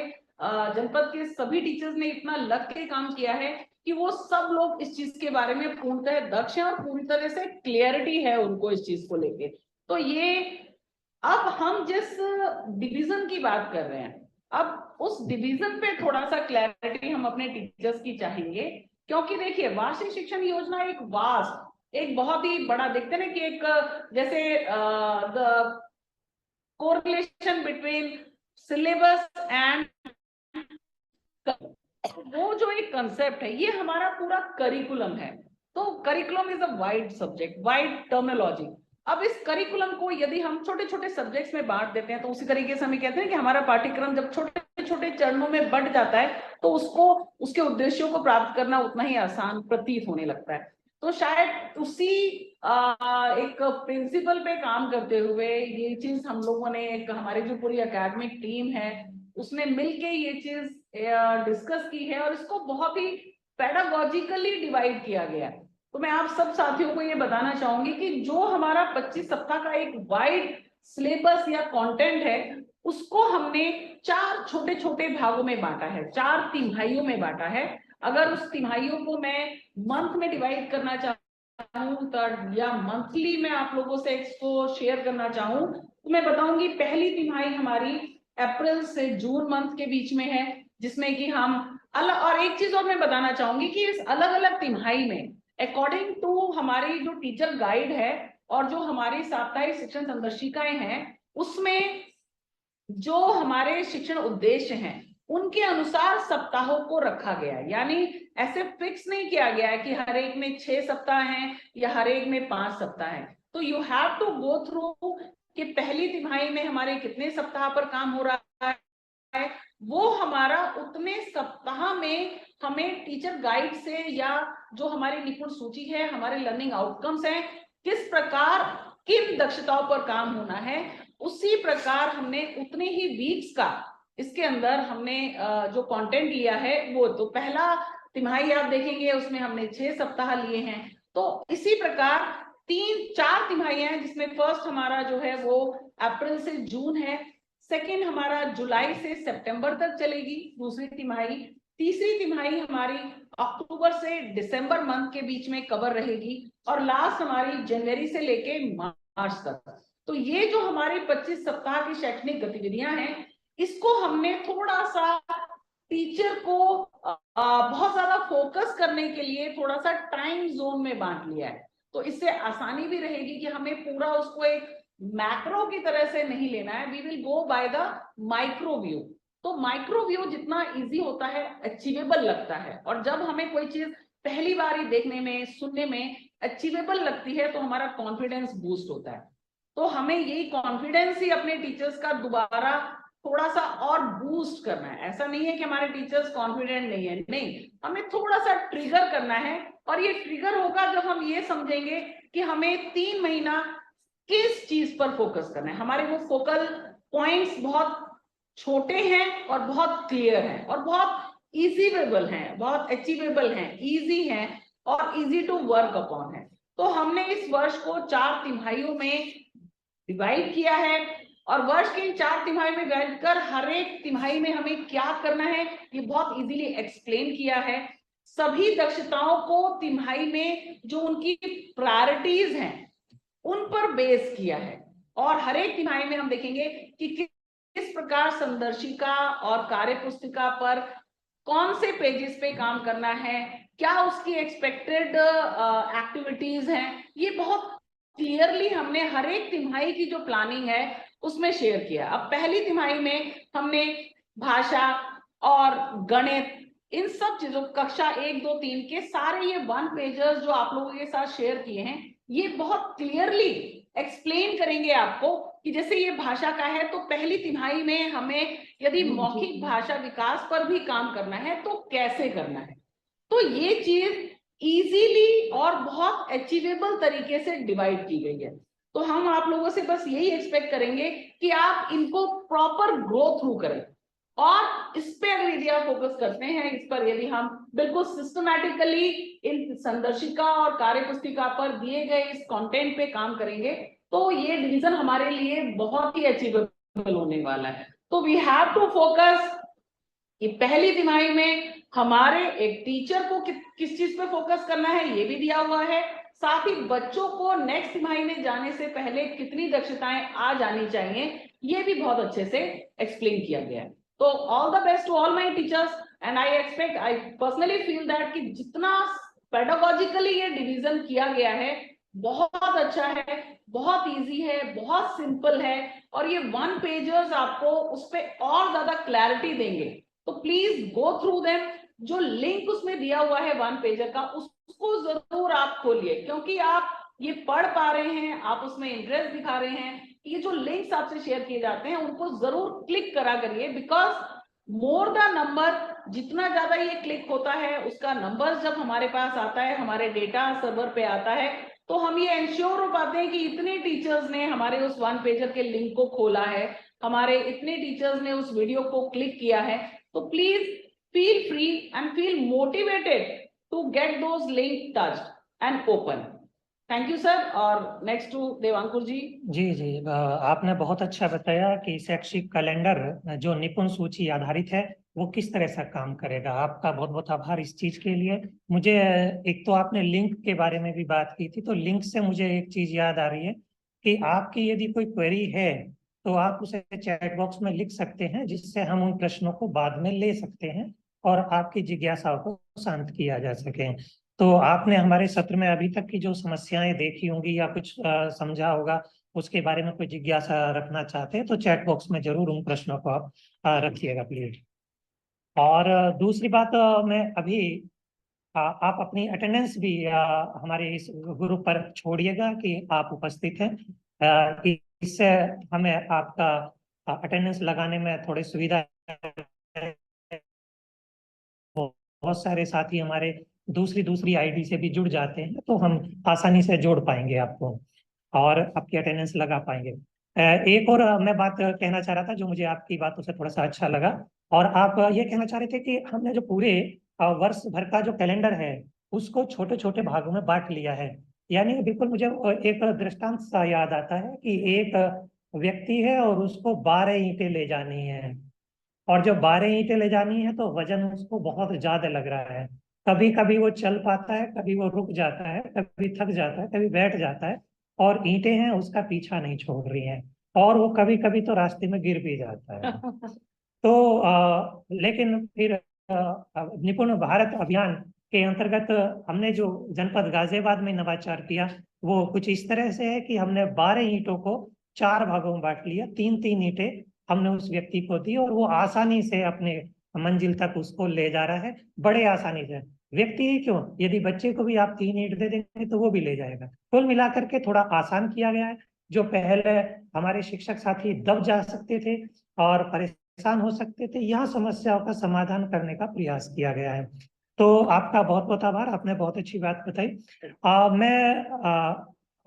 जनपद के सभी टीचर्स ने इतना लग के काम किया है कि वो सब लोग इस चीज के बारे में पूर्णतः दक्ष हैं और पूरी तरह से क्लियरिटी है उनको इस चीज को लेके। तो ये अब हम जिस डिवीजन की बात कर रहे हैं, अब उस डिवीजन पे थोड़ा सा क्लैरिटी हम अपने टीचर्स की चाहेंगे, क्योंकि देखिए वार्षिक शिक्षण योजना एक वास्ट, एक बहुत ही बड़ा, देखते ना कि एक जैसे the correlation between syllabus and, वो जो एक कंसेप्ट है, ये हमारा पूरा करिकुलम है। तो curriculum is a wide subject, wide terminology. अब इस करिकुलम को यदि हम छोटे छोटे सब्जेक्ट्स में बांट देते हैं, तो उसी तरीके से हमें कहते हैं कि हमारा पाठ्यक्रम जब छोटे छोटे चरणों में बंट जाता है तो उसको, उसके उद्देश्यों को प्राप्त करना उतना ही आसान प्रतीत होने लगता है। तो शायद उसी एक प्रिंसिपल पे काम करते हुए ये चीज हम लोगों ने, एक हमारी जो पूरी एकेडमिक टीम है उसने मिलके ये चीज डिस्कस की है, और इसको बहुत ही पेडागॉजिकली डिवाइड किया गया है। तो मैं आप सब साथियों को ये बताना चाहूंगी कि जो हमारा 25 सप्ताह का एक वाइड सिलेबस या कंटेंट है, उसको हमने 4 छोटे छोटे भागों में बांटा है, 4 तिमाहियों में बांटा है। अगर उस तिमाहियों को मैं मंथ में डिवाइड करना चाहूँ तो, या मंथली में आप लोगों से इसको शेयर करना चाहूँ, तो मैं बताऊंगी पहली तिमाही हमारी अप्रैल से जून मंथ के बीच में है, जिसमें कि हम अलग, और एक चीज और मैं बताना चाहूंगी कि इस अलग अलग तिमाही में अकॉर्डिंग टू हमारी जो टीचर गाइड है और जो हमारी साप्ताहिक शिक्षण संदर्शिकाएं हैं, उसमें जो हमारे शिक्षण उद्देश्य हैं उनके अनुसार सप्ताहों को रखा गया है। यानी ऐसे फिक्स नहीं किया गया है कि हर एक में 6 सप्ताह हैं या हर एक में 5 सप्ताह हैं। तो you have to go through कि पहली तिमाही में हमारे कितने सप्ताह पर काम हो रहा है, वो हमारा उतने सप्ताह में हमें टीचर गाइड से या जो हमारी निपुण सूची है, हमारे लर्निंग आउटकम्स हैं, किस प्रकार किन दक्षताओं पर काम होना है, उसी प्रकार हमने उतने ही वीक्स का इसके अंदर हमने जो कंटेंट लिया है वो, तो पहला तिमाही आप देखेंगे उसमें हमने 6 सप्ताह लिए हैं। तो इसी प्रकार 3-4 तिमाहियां हैं, जिसमें फर्स्ट हमारा जो है वो अप्रैल से जून है, सेकेंड हमारा जुलाई से सितंबर तक चलेगी दूसरी तिमाही, तीसरी तिमाही हमारी अक्टूबर से दिसंबर मंथ के बीच में कवर रहेगी, और लास्ट हमारी जनवरी से लेके मार्च तक। तो ये जो हमारी 25 सप्ताह की शैक्षणिक गतिविधियां हैं, इसको हमने थोड़ा सा टीचर को बहुत ज्यादा फोकस करने के लिए थोड़ा सा टाइम जोन में बांट लिया है। तो इससे आसानी भी रहेगी कि हमें पूरा उसको एक मैक्रो की तरह से नहीं लेना है, we will go by the micro view. तो माइक्रो व्यू जितना इजी होता है, अचीवेबल लगता है, और जब हमें कोई चीज पहली बार ही देखने में सुनने में अचीवेबल लगती है तो हमारा कॉन्फिडेंस बूस्ट होता है। तो हमें यही कॉन्फिडेंस ही अपने टीचर्स का दोबारा थोड़ा सा और बूस्ट करना है। ऐसा नहीं है कि हमारे टीचर्स कॉन्फिडेंट नहीं है, नहीं, हमें थोड़ा सा ट्रिगर करना है, और ये ट्रिगर होगा जब हम ये समझेंगे कि हमें 3 महीना किस चीज पर फोकस करना है। हमारे वो फोकल पॉइंट्स बहुत छोटे हैं और बहुत क्लियर हैं और बहुत इजीवेबल हैं, बहुत अचीवेबल हैं, इजी हैं और इजी टू वर्क अपॉन है। तो हमने इस वर्ष को 4 तिमाहियों में डिवाइड किया है, और वर्ष के 4 तिमाही में डिवाइड कर हर एक तिमाही में हमें क्या करना है ये बहुत इजीली एक्सप्लेन किया है। सभी दक्षताओं को तिमाही में जो उनकी प्रायोरिटीज हैं उन पर बेस किया है, और हर एक तिमाही में हम देखेंगे कि किस प्रकार संदर्शिका और कार्य पुस्तिका पर कौन से पेजेस पे काम करना है, क्या उसकी एक्सपेक्टेड एक्टिविटीज हैं, ये बहुत क्लियरली हमने हर एक तिमाही की जो प्लानिंग है उसमें शेयर किया। अब पहली तिमाही में हमने भाषा और गणित, इन सब चीजों, कक्षा 1, 2, 3 के सारे ये 1 पेजर्स जो आप लोगों के साथ शेयर किए हैं, ये बहुत क्लियरली एक्सप्लेन करेंगे आपको कि जैसे ये भाषा का है तो पहली तिमाही में हमें यदि मौखिक भाषा विकास पर भी काम करना है तो कैसे करना है। तो ये चीज इजीली और बहुत अचीवेबल तरीके से डिवाइड की गई है। तो हम आप लोगों से बस यही एक्सपेक्ट करेंगे कि आप इनको प्रॉपर ग्रो थ्रू करें, और इस पे अगर यदि आप फोकस करते हैं, इस पर यदि हम बिल्कुल सिस्टमैटिकली इन संदर्शिका और कार्य पुस्तिका पर दिए गए इस कंटेंट पे काम करेंगे, तो ये डिवीजन हमारे लिए बहुत ही अचीवेबल होने वाला है। तो वी हैव टू फोकस कि पहली तिमाही में हमारे एक टीचर को किस चीज पे फोकस करना है ये भी दिया हुआ है, साथ ही बच्चों को नेक्स्ट तिमाही में जाने से पहले कितनी दक्षताएं आ जानी चाहिए ये भी बहुत अच्छे से एक्सप्लेन किया गया है। तो all the best to all my teachers, and I expect, I personally feel that कि जितना पेडागोजिकली ये डिवीजन किया गया है बहुत अच्छा है, बहुत इजी है, बहुत सिंपल है, और ये 1 पेजर्स आपको उस पर और ज्यादा क्लैरिटी देंगे। तो प्लीज गो थ्रू देम। जो लिंक उसमें दिया हुआ है 1 पेजर का, उसको जरूर आप खोलिए, क्योंकि आप ये पढ़ पा रहे हैं, आप उसमें इंटरेस्ट दिखा रहे हैं, ये जो लिंक्स आपसे शेयर किए जाते हैं उनको जरूर क्लिक करा करिए, बिकॉज मोर द नंबर, जितना ज्यादा ये क्लिक होता है उसका नंबर जब हमारे पास आता है, हमारे डेटा सर्वर पे आता है, तो हम ये इंश्योर हो पाते हैं कि इतने टीचर्स ने हमारे उस 1 पेजर के लिंक को खोला है, हमारे इतने टीचर्स ने उस वीडियो को क्लिक किया है। तो please feel free and feel motivated to get those links touched and open. Thank you sir, और next to देवांकुर जी। जी, आपने बहुत अच्छा बताया कि शैक्षिक कैलेंडर जो निपुण सूची आधारित है वो किस तरह से काम करेगा। आपका बहुत बहुत आभार इस चीज के लिए। मुझे एक तो आपने लिंक के बारे में भी बात की थी, तो लिंक से मुझे एक चीज याद आ रही है कि आपकी यदि कोई क्वेरी है तो आप उसे चैट बॉक्स में लिख सकते हैं, जिससे हम उन प्रश्नों को बाद में ले सकते हैं और आपकी जिज्ञासाओं को शांत किया जा सके। तो आपने हमारे सत्र में अभी तक की जो समस्याएं देखी होंगी या कुछ समझा होगा, उसके बारे में कोई जिज्ञासा रखना चाहते हैं तो चैट बॉक्स में जरूर उन प्रश्नों को आप रखिएगा प्लीज। और दूसरी बात, मैं अभी आप अपनी अटेंडेंस भी हमारे इस ग्रुप पर छोड़िएगा कि आप उपस्थित हैं। इससे हमें आपका अटेंडेंस लगाने में थोड़ी सुविधा बहुत सारे साथी हमारे दूसरी दूसरी आईडी से भी जुड़ जाते हैं, तो हम आसानी से जोड़ पाएंगे आपको और आपकी अटेंडेंस लगा पाएंगे। एक और मैं बात कहना चाह रहा था जो मुझे आपकी बातों से थोड़ा सा अच्छा लगा, और आप ये कहना चाह रहे थे कि हमने जो पूरे वर्ष भर का जो कैलेंडर है उसको छोटे छोटे भागों में बांट लिया है। यानी बिल्कुल मुझे एक दृष्टांत सा याद आता है कि एक व्यक्ति है और उसको 12 ईंटें ले जानी है, और जब 12 ईंटें ले जानी है तो वजन उसको बहुत ज्यादा लग रहा है। कभी कभी वो चल पाता है, कभी वो रुक जाता है, कभी थक जाता है, कभी बैठ जाता है, और ईंटें हैं उसका पीछा नहीं छोड़ रही हैं, और वो कभी कभी तो रास्ते में गिर भी जाता है। तो लेकिन फिर निपुण भारत अभियान के अंतर्गत हमने जो जनपद गाजियाबाद में नवाचार किया वो कुछ इस तरह से है कि हमने 12 ईंटों को 4 भागों में बांट लिया। 3-3 ईंटें हमने उस व्यक्ति को दी और वो आसानी से अपने मंजिल तक उसको ले जा रहा है, बड़े आसानी से। व्यक्ति ही क्यों, यदि बच्चे को भी आप 3 ईंट दे देंगे तो वो भी ले जाएगा। कुल मिलाकर के थोड़ा आसान किया गया है। जो पहले हमारे शिक्षक साथी दब जा सकते थे और परेशान हो सकते थे, यहाँ समस्याओं का समाधान करने का प्रयास किया गया है। तो आपका बहुत बहुत आभार, आपने बहुत अच्छी बात बताई। मैं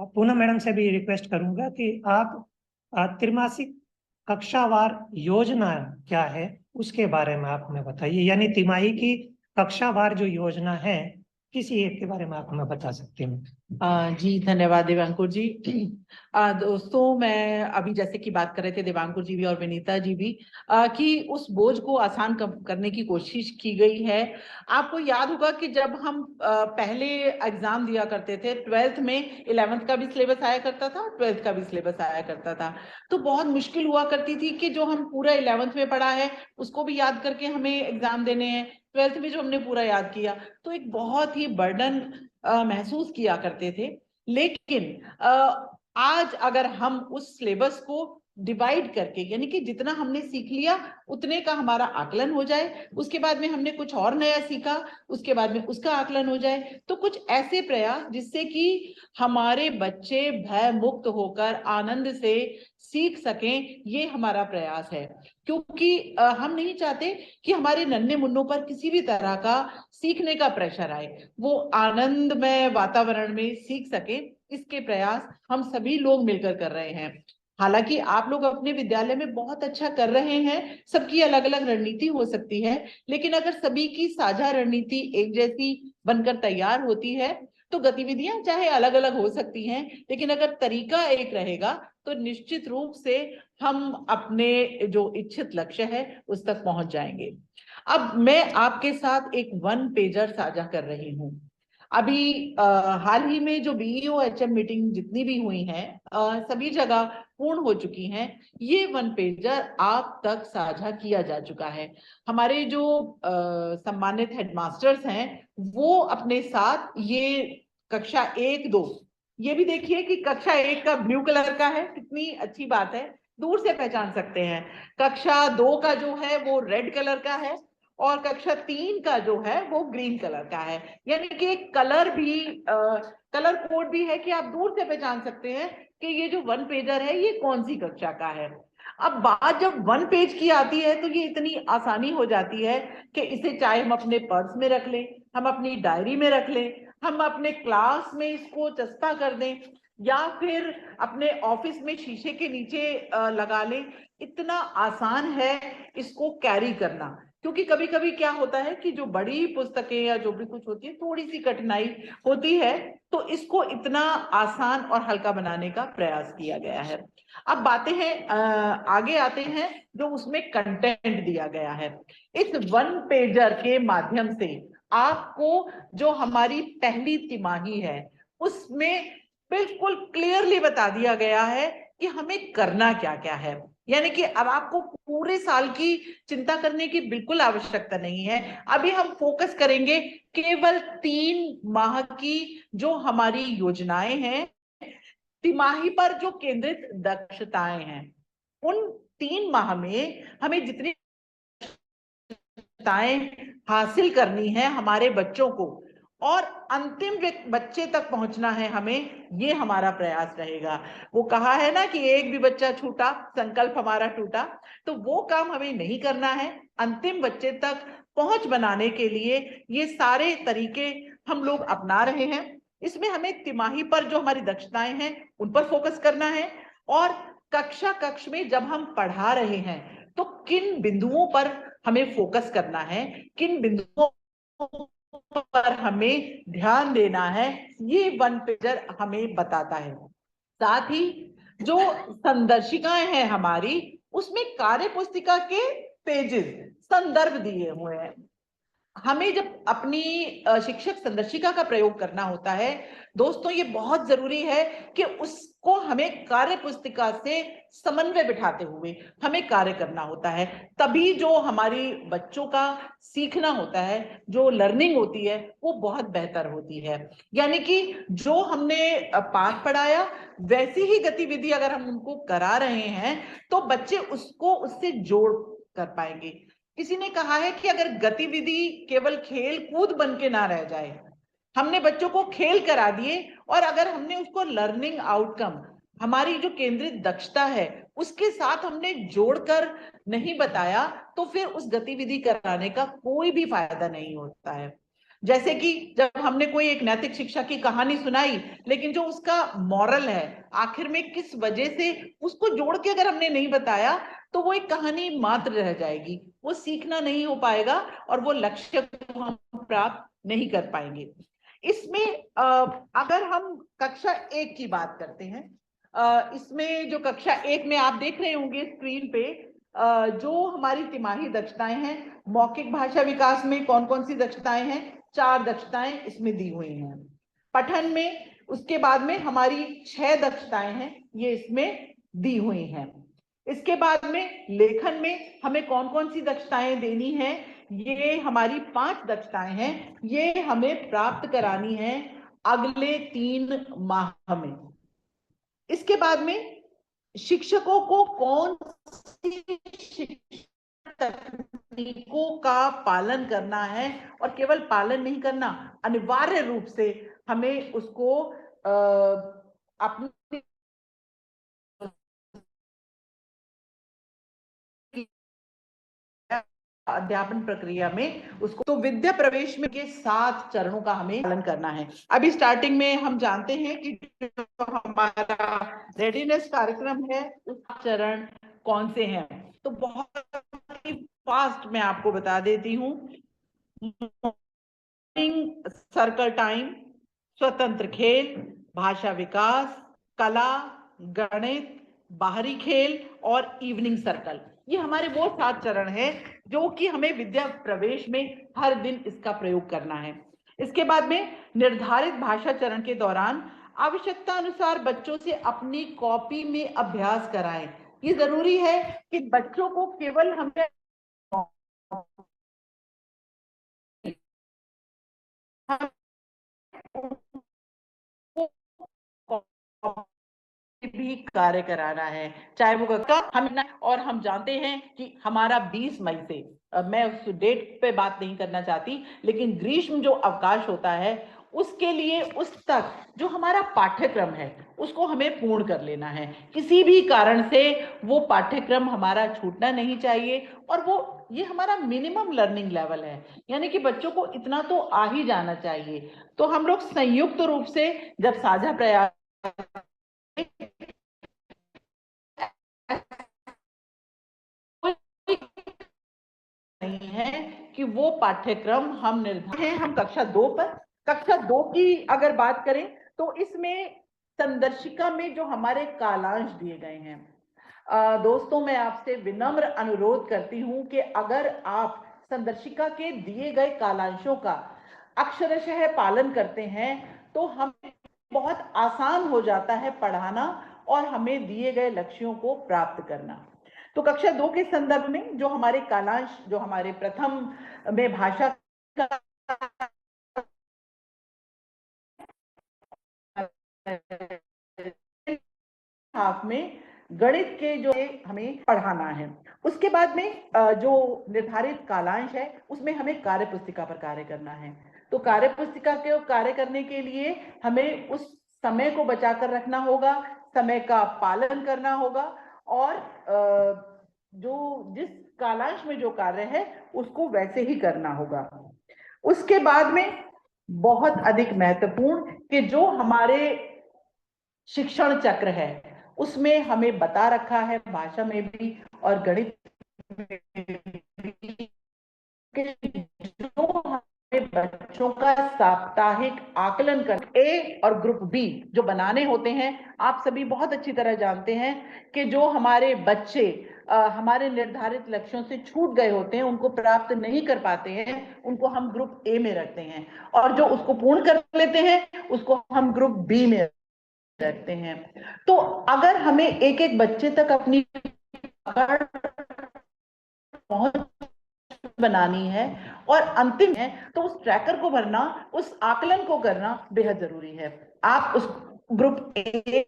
पूनम मैडम से भी रिक्वेस्ट करूंगा कि आप त्रिमासिक कक्षावार योजना क्या है उसके बारे में आप हमें बताइए, यानी तिमाही की कक्षावार जो योजना है किसी एक के बारे में आप हमें बता सकते हैं। जी धन्यवाद देवांकुर जी। दोस्तों, मैं अभी जैसे कि बात कर रहे थे देवांकुर जी भी और विनीता जी भी, कि उस बोझ को आसान करने की कोशिश की गई है। आपको याद होगा कि जब हम पहले एग्जाम दिया करते थे 12th में, 11th का भी सिलेबस आया करता था और 12th का भी सिलेबस आया करता था, तो बहुत मुश्किल हुआ करती थी कि जो हम पूरा 11th में पढ़ा है उसको भी याद करके हमें एग्जाम देने हैं, 12th में जो हमने पूरा याद किया, तो एक बहुत ही बर्डन महसूस किया करते थे। लेकिन आज अगर हम उस सिलेबस को डिवाइड करके, यानी कि जितना हमने सीख लिया उतने का हमारा आकलन हो जाए, उसके बाद में हमने कुछ और नया सीखा, उसके बाद में उसका आकलन हो जाए, तो कुछ ऐसे प्रयास जिससे कि हमारे बच्चे भय मुक्त होकर आनंद से सीख सकें, ये हमारा प्रयास है। क्योंकि हम नहीं चाहते कि हमारे नन्हे मुन्नों पर किसी भी तरह का सीखने का प्रेशर आए, वो आनंदमय वातावरण में सीख सके, इसके प्रयास हम सभी लोग मिलकर कर रहे हैं। हालांकि आप लोग अपने विद्यालय में बहुत अच्छा कर रहे हैं, सबकी अलग अलग रणनीति हो सकती है, लेकिन अगर सभी की साझा रणनीति एक जैसी बनकर तैयार होती है तो गतिविधियां चाहे अलग अलग हो सकती हैं, लेकिन अगर तरीका एक रहेगा तो निश्चित रूप से हम अपने जो इच्छित लक्ष्य है उस तक पहुंच जाएंगे। अब मैं आपके साथ एक 1 पेजर साझा कर रही हूँ। अभी हाल ही में जो बीईओ एचएम मीटिंग जितनी भी हुई हैं, सभी जगह पूर्ण हो चुकी हैं। ये 1 पेजर आप तक साझा किया जा चुका है। हमारे जो सम्मानित हेडमास्टर्स हैं वो अपने साथ ये कक्षा 1-2, ये भी देखिए कि कक्षा 1 का ब्लू कलर का है, कितनी अच्छी बात है, दूर से पहचान सकते हैं। कक्षा 2 का जो है वो रेड कलर का है और कक्षा 3 का जो है वो ग्रीन कलर का है, यानी कि एक कलर भी कलर कोड भी है कि आप दूर से पहचान सकते हैं कि ये जो 1 पेजर है ये कौन सी कक्षा का है। अब बात जब 1 पेज की आती है तो ये इतनी आसानी हो जाती है कि इसे चाहे हम अपने पर्स में रख लें, हम अपनी डायरी में रख लें, हम अपने क्लास में इसको चस्पा कर दें, या फिर अपने ऑफिस में शीशे के नीचे लगा लें। इतना आसान है इसको कैरी करना, क्योंकि कभी कभी क्या होता है कि जो बड़ी पुस्तकें या जो भी कुछ होती है थोड़ी सी कठिनाई होती है, तो इसको इतना आसान और हल्का बनाने का प्रयास किया गया है। अब बातें हैं आगे आते हैं जो उसमें कंटेंट दिया गया है। इस 1 पेजर के माध्यम से आपको जो हमारी पहली तिमाही है उसमें बिल्कुल क्लियरली बता दिया गया है कि हमें करना क्या क्या है, यानी कि अब आपको पूरे साल की चिंता करने की बिल्कुल आवश्यकता नहीं है। अभी हम फोकस करेंगे केवल 3 माह की जो हमारी योजनाएं हैं, तिमाही पर जो केंद्रित दक्षताएं हैं, उन 3 माह में हमें जितनी दक्षताएं हासिल करनी है हमारे बच्चों को और अंतिम बच्चे तक पहुंचना है हमें, ये हमारा प्रयास रहेगा। वो कहा है ना कि एक भी बच्चा छूटा संकल्प हमारा टूटा, तो वो काम हमें नहीं करना है। अंतिम बच्चे तक पहुंच बनाने के लिए ये सारे तरीके हम लोग अपना रहे हैं। इसमें हमें तिमाही पर जो हमारी दक्षताएं हैं उन पर फोकस करना है, और कक्ष में जब हम पढ़ा रहे हैं तो किन बिंदुओं पर हमें फोकस करना है, किन बिंदुओं पर हमें ध्यान देना है, ये वन पेजर हमें बताता है। साथ ही जो संदर्शिकाएं हैं हमारी, उसमें कार्य पुस्तिका के पेजेस, संदर्भ दिए हुए हैं। हमें जब अपनी शिक्षक संदर्शिका का प्रयोग करना होता है दोस्तों, ये बहुत जरूरी है कि उसको हमें कार्य पुस्तिका से समन्वय बिठाते हुए हमें कार्य करना होता है। तभी जो हमारी बच्चों का सीखना होता है, जो लर्निंग होती है, वो बहुत बेहतर होती है। यानी कि जो हमने पाठ पढ़ाया वैसी ही गतिविधि अगर हम उनको करा रहे हैं तो बच्चे उसको उससे जोड़ कर पाएंगे। किसी ने कहा है कि अगर गतिविधि केवल खेल कूद बन के ना रह जाए, हमने बच्चों को खेल करा दिए और अगर हमने उसको लर्निंग आउटकम, हमारी जो केंद्रित दक्षता है, उसके साथ हमने जोड़कर नहीं बताया, तो फिर उस गतिविधि कराने का कोई भी फायदा नहीं होता है। जैसे कि जब हमने कोई एक नैतिक शिक्षा की कहानी सुनाई, लेकिन जो उसका मॉरल है, आखिर में किस वजह से, उसको जोड़ के अगर हमने नहीं बताया तो वो एक कहानी मात्र रह जाएगी, वो सीखना नहीं हो पाएगा और वो लक्ष्य को हम प्राप्त नहीं कर पाएंगे। इसमें अगर हम कक्षा 1 की बात करते हैं, इसमें जो कक्षा 1 में आप देख रहे होंगे स्क्रीन पे, जो हमारी तिमाही दक्षताएं हैं, मौखिक भाषा विकास में कौन कौन सी दक्षताएं हैं, 4 दक्षताएं इसमें दी हुई हैं। पठन में उसके बाद में हमारी 6 दक्षताएं हैं, ये इसमें दी हुई हैं। इसके बाद में लेखन में हमें कौन कौन सी दक्षताएं देनी है, ये हमारी 5 दक्षताएं हैं, ये हमें प्राप्त करानी है अगले 3 माह में। इसके बाद में शिक्षकों को कौन सी तकनीकों का पालन करना है, और केवल पालन नहीं करना, अनिवार्य रूप से हमें उसको अपनी अध्यापन प्रक्रिया में उसको, तो विद्या प्रवेश में के 7 चरणों का हमें पालन करना है। अभी स्टार्टिंग में हम जानते हैं कि जो हमारा रेडीनेस कार्यक्रम है, उस चरण कौन से हैं, तो बहुत ही फास्ट मैं आपको बता देती हूँ। सर्कल टाइम, स्वतंत्र खेल, भाषा विकास, कला, गणित, बाहरी खेल और इवनिंग सर्कल, ये हमारे वो 7 चरण हैं जो कि हमें विद्या प्रवेश में हर दिन इसका प्रयोग करना है। इसके बाद में निर्धारित भाषा चरण के दौरान आवश्यकता अनुसार बच्चों से अपनी कॉपी में अभ्यास कराएं। ये जरूरी है कि बच्चों को केवल हमें भी कार्य कराना है, चाहे वो हम, और हम जानते हैं कि हमारा 20 मई से, मैं उस डेट पे बात नहीं करना चाहती, लेकिन ग्रीष्म जो अवकाश होता है उसके लिए उस तक जो हमारा पाठ्यक्रम है उसको हमें पूर्ण कर लेना है। किसी भी कारण से वो पाठ्यक्रम हमारा छूटना नहीं चाहिए, और वो ये हमारा मिनिमम लर्निंग लेवल है, यानी कि बच्चों को इतना तो आ ही जाना चाहिए। तो हम लोग संयुक्त रूप से जब साझा प्रयास नहीं है कि वो पाठ्यक्रम हम निर्धारित हैं। हम कक्षा 2 पर, कक्षा 2 की अगर बात करें तो इसमें संदर्शिका में जो हमारे कालांश दिए गए हैं, दोस्तों मैं आपसे विनम्र अनुरोध करती हूं कि अगर आप संदर्शिका के दिए गए कालांशों का अक्षरशः पालन करते हैं तो हमें बहुत आसान हो जाता है पढ़ाना और हमें दिए गए लक्ष्यों को प्राप्त करना। तो कक्षा 2 के संदर्भ में जो हमारे कालांश, जो हमारे प्रथम में भाषा का हाफ में गणित के जो हमें पढ़ाना है, उसके बाद में जो निर्धारित कालांश है उसमें हमें कार्य पुस्तिका पर कार्य करना है। तो कार्य पुस्तिका के कार्य करने के लिए हमें उस समय को बचाकर रखना होगा, समय का पालन करना होगा, और जिस कालांश में जो कार्य है उसको वैसे ही करना होगा। उसके बाद में बहुत अधिक महत्वपूर्ण कि जो हमारे शिक्षण चक्र है उसमें हमें बता रखा है भाषा में भी और गणित में भी कि जो हमें बच्चों का साप्ताहिक आकलन कर ए और ग्रुप बी जो बनाने होते हैं, आप सभी बहुत अच्छी तरह जानते हैं कि जो हमारे बच्चे हमारे निर्धारित लक्ष्यों से छूट गए होते हैं, उनको प्राप्त नहीं कर पाते हैं, उनको हम ग्रुप ए में रखते हैं, और जो उसको पूर्ण कर लेते हैं उसको हम ग्रुप बी में रखते हैं। तो अगर हमें एक एक बच्चे तक अपनी पहुंच बनानी है और अंतिम है तो उस ट्रैकर को भरना, उस आकलन को करना बेहद जरूरी है। आप उस ग्रुप ए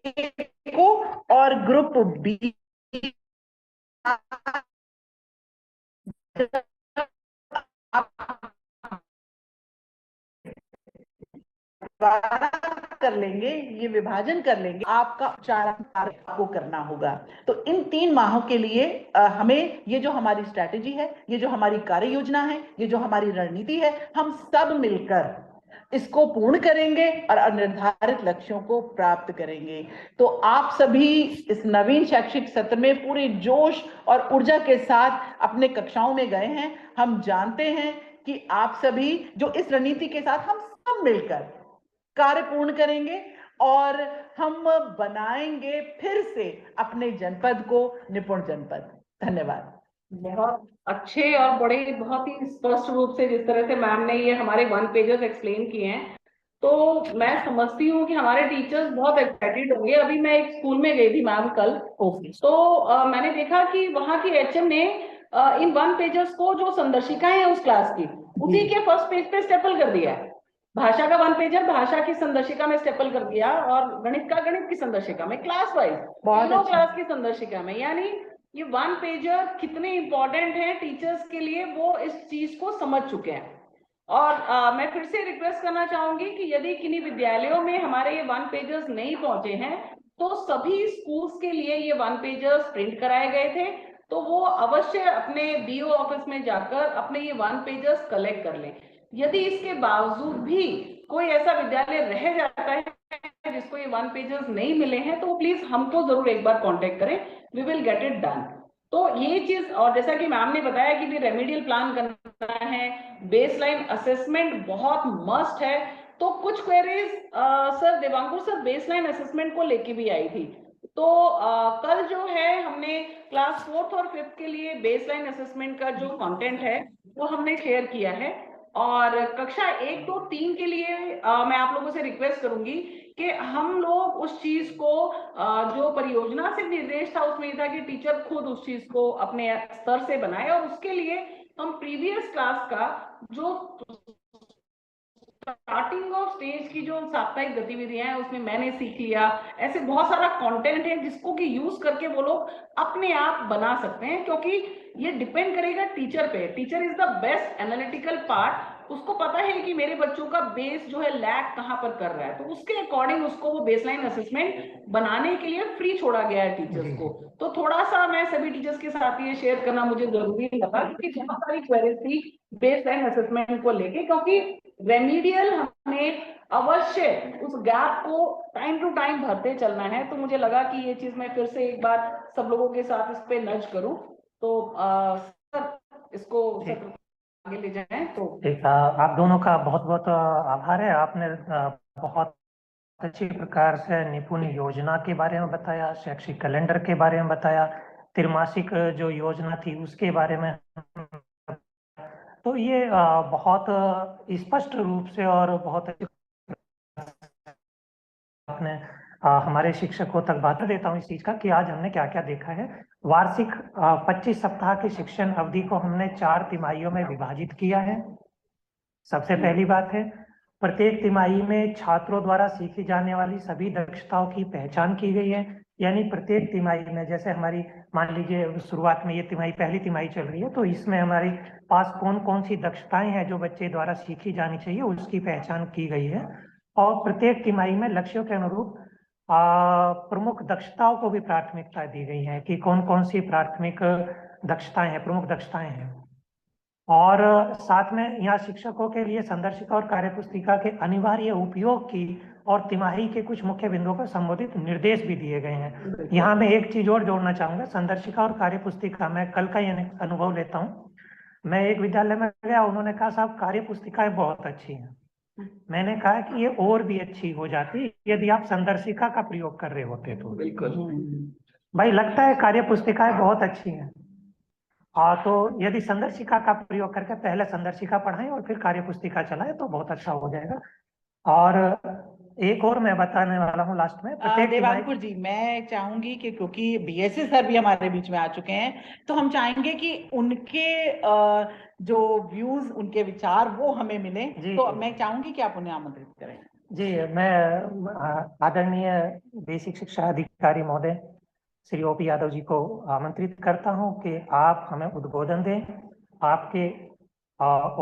को और ग्रुप बी कर लेंगे, ये विभाजन कर लेंगे, आपका उच्चारण आपको करना होगा। तो इन 3 माहों के लिए हमें ये जो हमारी स्ट्रैटेजी है, ये जो हमारी कार्य योजना है, ये जो हमारी रणनीति है, हम सब मिलकर इसको पूर्ण करेंगे और निर्धारित लक्ष्यों को प्राप्त करेंगे। तो आप सभी इस नवीन शैक्षिक सत्र में पूरे जोश और ऊर्जा के साथ अपने कक्षाओं में गए हैं। हम जानते हैं कि आप सभी जो इस रणनीति के साथ हम सब मिलकर कार्य पूर्ण करेंगे और हम बनाएंगे फिर से अपने जनपद को निपुण जनपद। धन्यवाद। बहुत अच्छे और बड़े बहुत ही स्पष्ट रूप से जिस तरह से मैम ने ये हमारे 1 पेजेस एक्सप्लेन किए हैं, तो मैं समझती हूँ कि हमारे टीचर्स बहुत एक्साइटेड होंगे। अभी मैं एक स्कूल में गई थी मैम कल, तो मैंने देखा कि वहाँ की एचएम ने इन 1 पेजेस को जो संदर्शिकाएं हैं उस क्लास की, उसी के फर्स्ट पेज पे स्टेपल कर दिया है। भाषा का 1 पेजर भाषा की संदर्शिका में स्टेपल कर दिया और गणित का गणित की संदर्शिका में, क्लास वाइज तीनों क्लास की संदर्शिका में। यानी ये 1 पेजर कितने इंपॉर्टेंट है टीचर्स के लिए, वो इस चीज को समझ चुके हैं। और मैं फिर से रिक्वेस्ट करना चाहूंगी कि यदि किन्हीं विद्यालयों में हमारे ये 1 पेजर्स नहीं पहुंचे हैं, तो सभी स्कूल्स के लिए ये 1 पेजर्स प्रिंट कराए गए थे, तो वो अवश्य अपने बीओ ऑफिस में जाकर अपने ये 1 पेजर्स कलेक्ट कर लें। यदि इसके बावजूद भी कोई ऐसा विद्यालय रह जाता है जिसको ये 1 पेजर्स नहीं मिले हैं, तो प्लीज हमको जरूर एक बार कांटेक्ट करें, we will get it done. तो ये चीज, और जैसा कि मैम ने बताया कि भी रेमेडियल प्लान करना है, बेसलाइन असेसमेंट बहुत मस्ट है। तो कुछ queries sir Devankur sir baseline assessment को लेके भी आई थी, तो कल जो है हमने क्लास 4th और 5th के लिए बेसलाइन असेसमेंट का जो कंटेंट है वो हमने शेयर किया है। और कक्षा 1, 2, 3 के लिए मैं आप लोगों से रिक्वेस्ट करूंगी कि हम लोग उस चीज को जो परियोजना से निर्देश था उसमें था कि टीचर खुद उस चीज को अपने स्तर से बनाए, और उसके लिए हम प्रीवियस क्लास का जो स्टार्टिंग ऑफ स्टेज की जो साप्ताहिक गतिविधियां हैं उसमें मैंने सीख लिया, ऐसे बहुत सारा कंटेंट है जिसको कि यूज करके वो लोग अपने आप बना सकते हैं, क्योंकि ये डिपेंड करेगा टीचर पे। Teacher is the best analytical part, उसको पता है कि मेरे बच्चों का बेस जो है लैग कहाँ पर कर रहा है, तो उसके अकॉर्डिंग उसको वो बेसलाइन असेसमेंट बनाने के लिए फ्री छोड़ा गया है टीचर्स को। तो थोड़ा सा मैं सभी टीचर्स के साथ ये शेयर करना मुझे जरूरी लगा, क्योंकि बहुत सारी क्वेरीज थी बेसलाइन असेसमेंट को लेके, क्योंकि रेमीडियल हमें अवश्य उस गैप को टाइम टू टाइम भरते चलना है। तो मुझे लगा कि ये चीज मैं फिर से एक बार सब लोगों के साथ इस पे नज करूं, तो सर इसको सत्र आगे ले जाएं। तो आप दोनों का बहुत बहुत आभार है। आपने बहुत अच्छी प्रकार से निपुण योजना के बारे में बताया, शैक्षिक कैलेंडर के बारे में बताया, त्रिमासिक जो योजना थी उसके बारे में। तो ये बहुत स्पष्ट रूप से और बहुत अच्छी आपने हमारे शिक्षकों तक बता देता हूँ इस चीज का कि आज हमने क्या क्या देखा है। वार्षिक 25 सप्ताह की शिक्षण अवधि को हमने 4 तिमाहियों में विभाजित किया है। सबसे पहली बात है, प्रत्येक तिमाही में छात्रों द्वारा सीखी जाने वाली सभी दक्षताओं की पहचान की गई है। यानी प्रत्येक तिमाही में, जैसे हमारी मान लीजिए शुरुआत में ये तिमाही पहली तिमाही चल रही है, तो इसमें हमारे पास कौन कौन सी दक्षताएं हैं जो बच्चे द्वारा सीखी जानी चाहिए उसकी पहचान की गई है। और प्रत्येक तिमाही में लक्ष्यों के अनुरूप प्रमुख दक्षताओं को भी प्राथमिकता दी गई है कि कौन कौन सी प्राथमिक दक्षताएं हैं, प्रमुख दक्षताएं हैं। और साथ में यहाँ शिक्षकों के लिए संदर्शिका और कार्यपुस्तिका के अनिवार्य उपयोग की और तिमाही के कुछ मुख्य बिंदुओं पर संबोधित निर्देश भी दिए गए हैं। यहाँ मैं एक चीज और जोड़ना चाहूंगा, संदर्शिका और कार्यपुस्तिका, मैं कल का ये अनुभव लेता हूँ। मैं एक विद्यालय में गया, उन्होंने कहा साहब कार्यपुस्तिकाएं बहुत अच्छी हैं। मैंने कहा कि ये और भी अच्छी हो जाती यदि आप संदर्शिका का प्रयोग कर रहे होते तो। बिल्कुल। भाई लगता है कार्यपुस्तिकाएं बहुत अच्छी हैं। हाँ, तो यदि संदर्शिका का प्रयोग करके पहले संदर्शिका पढ़ाएं और फिर कार्यपुस्तिका चलाएं तो बहुत अच्छा हो जाएगा। और एक और मैं बताने वाला हूँ लास्ट में, प्रत्येक देवांकुर जी, मैं चाहूंगी कि क्योंकि बीएसए सर भी हमारे बीच में आ चुके हैं, तो हम चाहेंगे कि उनके जो व्यूज, उनके विचार वो हमें मिले। तो मैं चाहूंगी कि आप उन्हें आमंत्रित करें। जी, मैं आदरणीय बेसिक शिक्षा अधिकारी महोदय श्री ओपी यादव जी को आमंत्रित करता हूं कि आप हमें उद्बोधन दें। आपके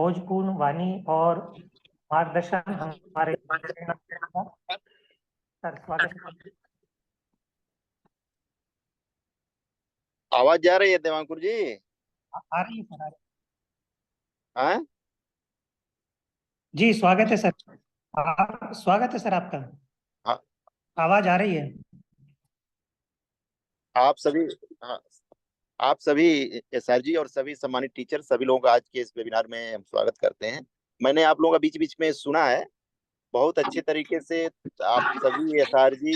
ओजपूर्ण वाणी और मार्गदर्शन हमारे सर, स्वागत है। आवाज जा रही है देवांकुर जी? आ रही है सर, आ रही हाँ, है। जी स्वागत है सर, स्वागत है सर आपका। हाँ, आवाज आ रही है। आप सभी, हाँ, आप सभी एसआर जी और सभी सम्मानित टीचर, सभी लोगों का आज के इस वेबिनार में हम स्वागत करते हैं। मैंने आप लोगों का बीच बीच में सुना है, बहुत अच्छे तरीके से आप सभी एसआर जी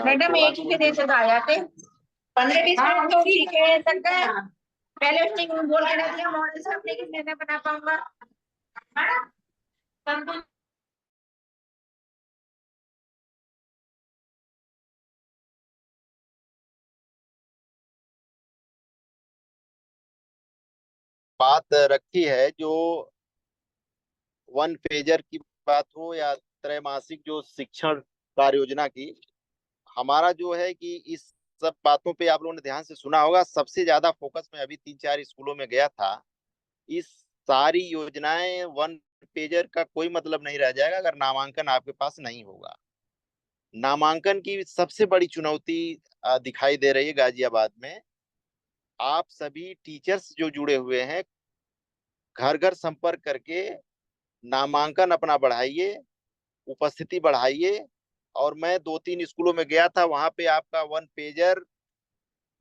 मैडम एक ही देश से आ जाते 15-20 मिनट तो ठीक है तक पहले उसने बोल के नहीं दिया मॉडल से अपने कितने में बना पाऊंगा मैडम। बात रखी है, जो वन पेजर की बात हो या त्रैमासिक जो शिक्षण कार्य योजना की, हमारा जो है कि इस सब बातों पे आप लोगों ने ध्यान से सुना होगा। सबसे ज्यादा फोकस में अभी 3-4 स्कूलों में गया था। इस सारी योजनाएं वन पेजर का कोई मतलब नहीं रह जाएगा अगर नामांकन आपके पास नहीं होगा। नामांकन की सबसे बड़ी चुनौती दिखाई दे रही है गाजियाबाद में। आप सभी टीचर्स जो जुड़े हुए हैं, घर घर संपर्क करके नामांकन अपना बढ़ाइए, उपस्थिति बढ़ाइए। और मैं 2-3 स्कूलों में गया था, वहां पे आपका वन पेजर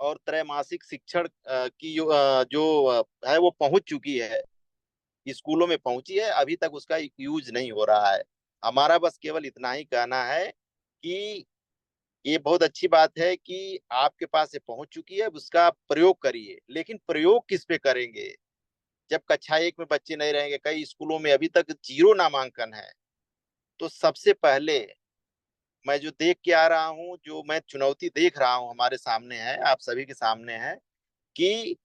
और त्रैमासिक शिक्षण की जो है वो पहुंच चुकी है, स्कूलों में पहुंची है। अभी तक उसका यूज नहीं हो रहा है। हमारा बस केवल इतना ही कहना है कि ये बहुत अच्छी बात है कि आपके पास ये पहुंच चुकी है, उसका प्रयोग करिए। लेकिन प्रयोग किस पे करेंगे जब कक्षा 1 में बच्चे नहीं रहेंगे? कई स्कूलों में अभी तक 0 नामांकन है। तो सबसे पहले मैं जो देख के आ रहा हूँ, जो मैं चुनौती देख रहा हूँ हमारे सामने है, आप सभी के सामने है, कि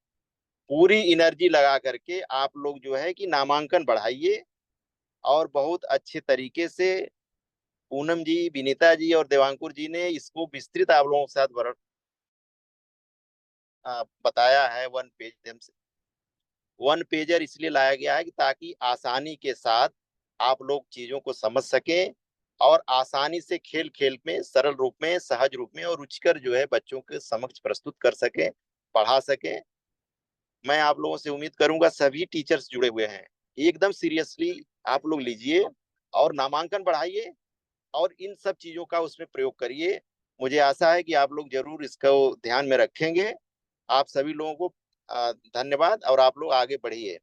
पूरी एनर्जी लगा करके आप लोग जो है कि नामांकन बढ़ाइए। और बहुत अच्छे तरीके से पूनम जी, विनीता जी और देवांकुर जी ने इसको विस्तृत आप लोगों के साथ बताया है। वन पेजर इसलिए लाया गया है कि ताकि आसानी के साथ आप लोग चीजों को समझ सकें और आसानी से खेल खेल में, सरल रूप में, सहज रूप में और रुचिकर जो है बच्चों के समक्ष प्रस्तुत कर सकें, पढ़ा सकें। मैं आप लोगों से उम्मीद करूंगा, सभी टीचर्स जुड़े हुए हैं, एकदम सीरियसली आप लोग लीजिए और नामांकन बढ़ाइए और इन सब चीजों का उसमें प्रयोग करिए। मुझे आशा है कि आप लोग जरूर इसको ध्यान में रखेंगे। आप सभी लोगों को धन्यवाद और आप लोग आगे बढ़िए।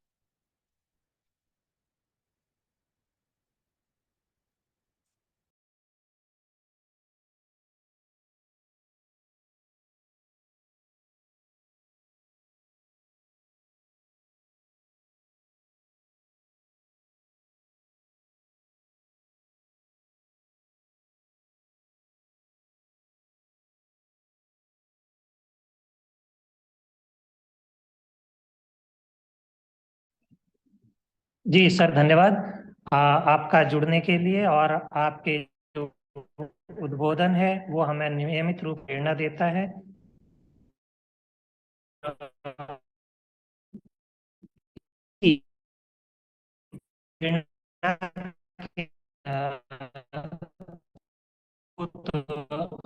जी सर, धन्यवाद आपका जुड़ने के लिए। और आपके जो उद्बोधन है वो हमें नियमित रूप प्रेरणा देता है। तो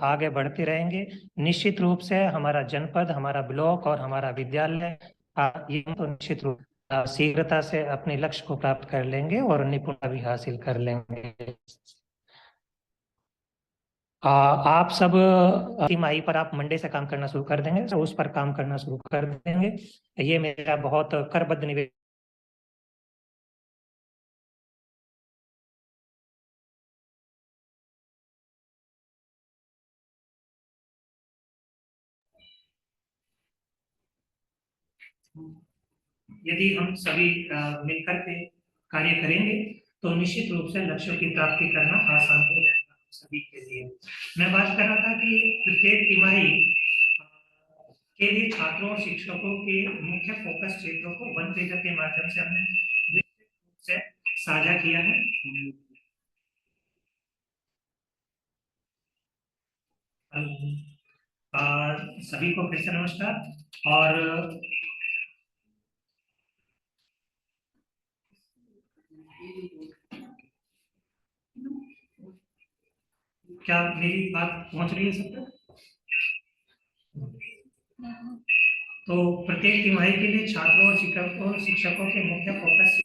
आगे बढ़ते रहेंगे निश्चित रूप से। हमारा जनपद, हमारा ब्लॉक और हमारा विद्यालय ये तो निश्चित रूप शीघ्रता से अपने लक्ष्य को प्राप्त कर लेंगे और निपुणता भी हासिल कर लेंगे। आप सब तिमाही पर आप मंडे से काम करना शुरू कर देंगे, तो उस पर काम करना शुरू कर देंगे। ये मेरा बहुत करबद्ध निवेदन। यदि हम सभी मिलकर के कार्य करेंगे तो निश्चित रूप से लक्ष्यों की प्राप्ति करना आसान हो जाएगा हम सभी के लिए। मैं बात कर रहा था कि प्रत्येक तिमाही के लिए छात्रों और शिक्षकों के मुख्य फोकस क्षेत्रों को वन पेजर के माध्यम से हमने विस्तृत रूप से साझा किया है। सभी को फिर से नमस्कार। और क्या मेरी बात पहुंच रही है सब तक? तो प्रत्येक तिमाही के लिए छात्रों और शिक्षकों के मुख्य फोकस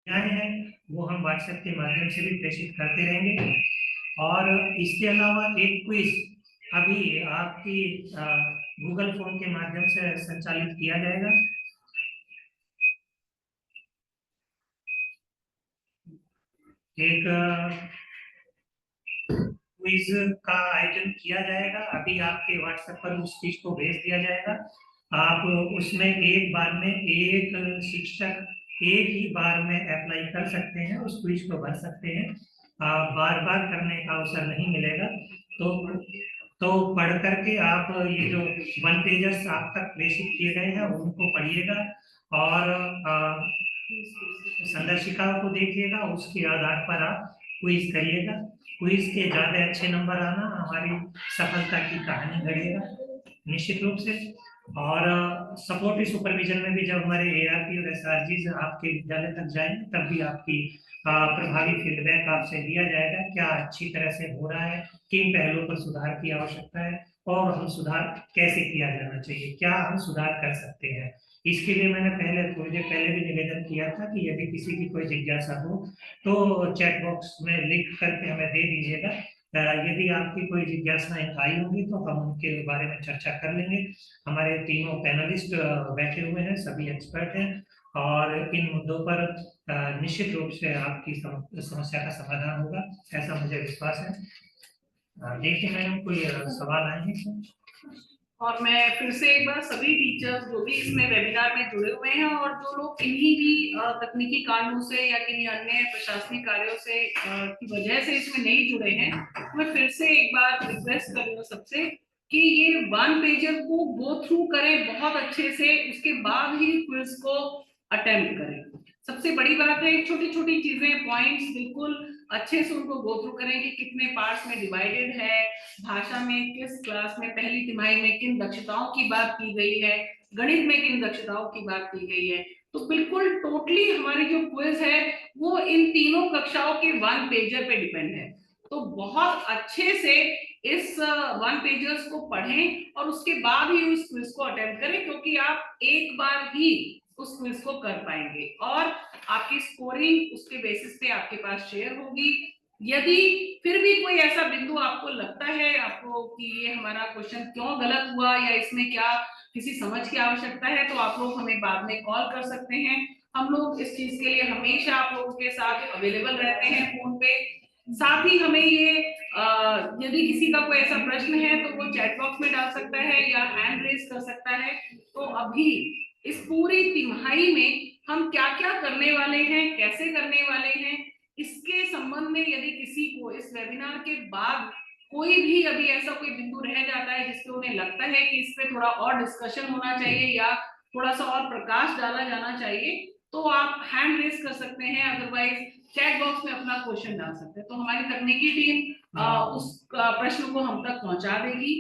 है वो हम व्हाट्सएप के माध्यम से भी प्रेषित करते रहेंगे। और इसके अलावा एक क्विज अभी आपकी गूगल फॉर्म के माध्यम से संचालित किया जाएगा। एक क्विज का आयोजन किया जाएगा, अभी आपके व्हाट्सएप पर उस चीज को भेज दिया जाएगा। आप उसमें एक बार में एक शिक्षक एक ही बार में अप्लाई कर सकते हैं, उस क्विज को भर सकते हैं। बार बार करने का अवसर नहीं मिलेगा। तो पढ़ करके आप ये जो वन पेजर्स आप तक प्रेषित किए गए हैं उनको पढ़िएगा और संदर्शिकाओं को देखिएगा, उसके आधार पर आप क्विज करिएगा। क्विज के ज्यादा अच्छे नंबर आना हमारी सफलता की कहानी घड़ेगा निश्चित रूप से। और सपोर्टिव सुपरविजन में भी जब हमारे एआरपी और एसआरजी आपके विद्यालय तक जाएंगे तब भी आपकी प्रभावी फीडबैक आपसे लिया जाएगा, क्या अच्छी तरह से हो रहा है, किन पहलुओं पर सुधार की आवश्यकता है और हम सुधार कैसे किया जाना चाहिए, क्या हम सुधार कर सकते हैं। इसके लिए मैंने थोड़ी देर पहले भी निवेदन किया था कि यदि किसी की कोई जिज्ञासा हो तो चैट बॉक्स में लिख करके हमें दे दीजिएगा। यदि आपकी कोई जिज्ञासाएं आई होंगी तो हम उनके बारे में चर्चा कर लेंगे। हमारे तीनों पैनलिस्ट बैठे हुए हैं, सभी एक्सपर्ट हैं और इन मुद्दों पर निश्चित रूप से आपकी समस्या का समाधान होगा, ऐसा मुझे विश्वास है। देखिए मैडम कोई सवाल आए हैं? और मैं फिर से एक बार सभी टीचर्स जो भी इसमें वेबिनार में जुड़े हुए हैं और जो लोग इन्हीं भी तकनीकी कारणों से या किन्हीं अन्य प्रशासनिक कार्यों से की वजह से इसमें नहीं जुड़े हैं, मैं फिर से एक बार रिक्वेस्ट कर रही हूँ सबसे कि ये वन पेजर को गो थ्रू करें बहुत अच्छे से, उसके बाद ही क्विज को अटेम्प्ट करें। सबसे बड़ी बात है छोटी छोटी चीजें पॉइंट्स बिल्कुल अच्छे से उनको गो थ्रू करें कि कितने पार्ट्स में डिवाइडेड है, भाषा में किस क्लास में पहली तिमाही में किन दक्षताओं की बात की गई है, गणित में किन दक्षताओं की बात की गई है। तो बिल्कुल टोटली हमारी जो क्विज है वो इन तीनों कक्षाओं के वन पेजर पे डिपेंड है। तो बहुत अच्छे से इस 1 पेजर्स को पढ़ें और उसके बाद ही उस क्विज को अटेम्प्ट करें, क्योंकि आप एक बार ही उस क्विज को कर पाएंगे और आपकी स्कोरिंग उसके बेसिस पे आपके पास शेयर होगी। यदि फिर भी कोई ऐसा बिंदु आपको लगता है आपको कि ये हमारा क्वेश्चन क्यों गलत हुआ या इसमें क्या किसी समझ की आवश्यकता है, तो आप लोग हमें बाद में कॉल कर सकते हैं। हम लोग इस चीज के लिए हमेशा आप लोगों के साथ अवेलेबल रहते हैं फोन पे। साथ ही हमें ये यदि किसी का कोई ऐसा प्रश्न है तो वो चैट बॉक्स में डाल सकता है या हैंड रेज कर सकता है। तो अभी इस पूरी तिमाही में हम क्या क्या करने वाले हैं, कैसे करने वाले हैं, इसके संबंध में यदि किसी को इस वेबिनार के बाद कोई भी अभी ऐसा कोई बिंदु रह जाता है जिससे उन्हें लगता है कि इस पे थोड़ा और डिस्कशन होना चाहिए या थोड़ा सा और प्रकाश डाला जाना चाहिए, तो आप हैंड रेज कर सकते हैं, अदरवाइज चैट बॉक्स में अपना क्वेश्चन डाल सकते हैं। तो हमारी तकनीकी टीम उस प्रश्न को हम तक पहुंचा देगी।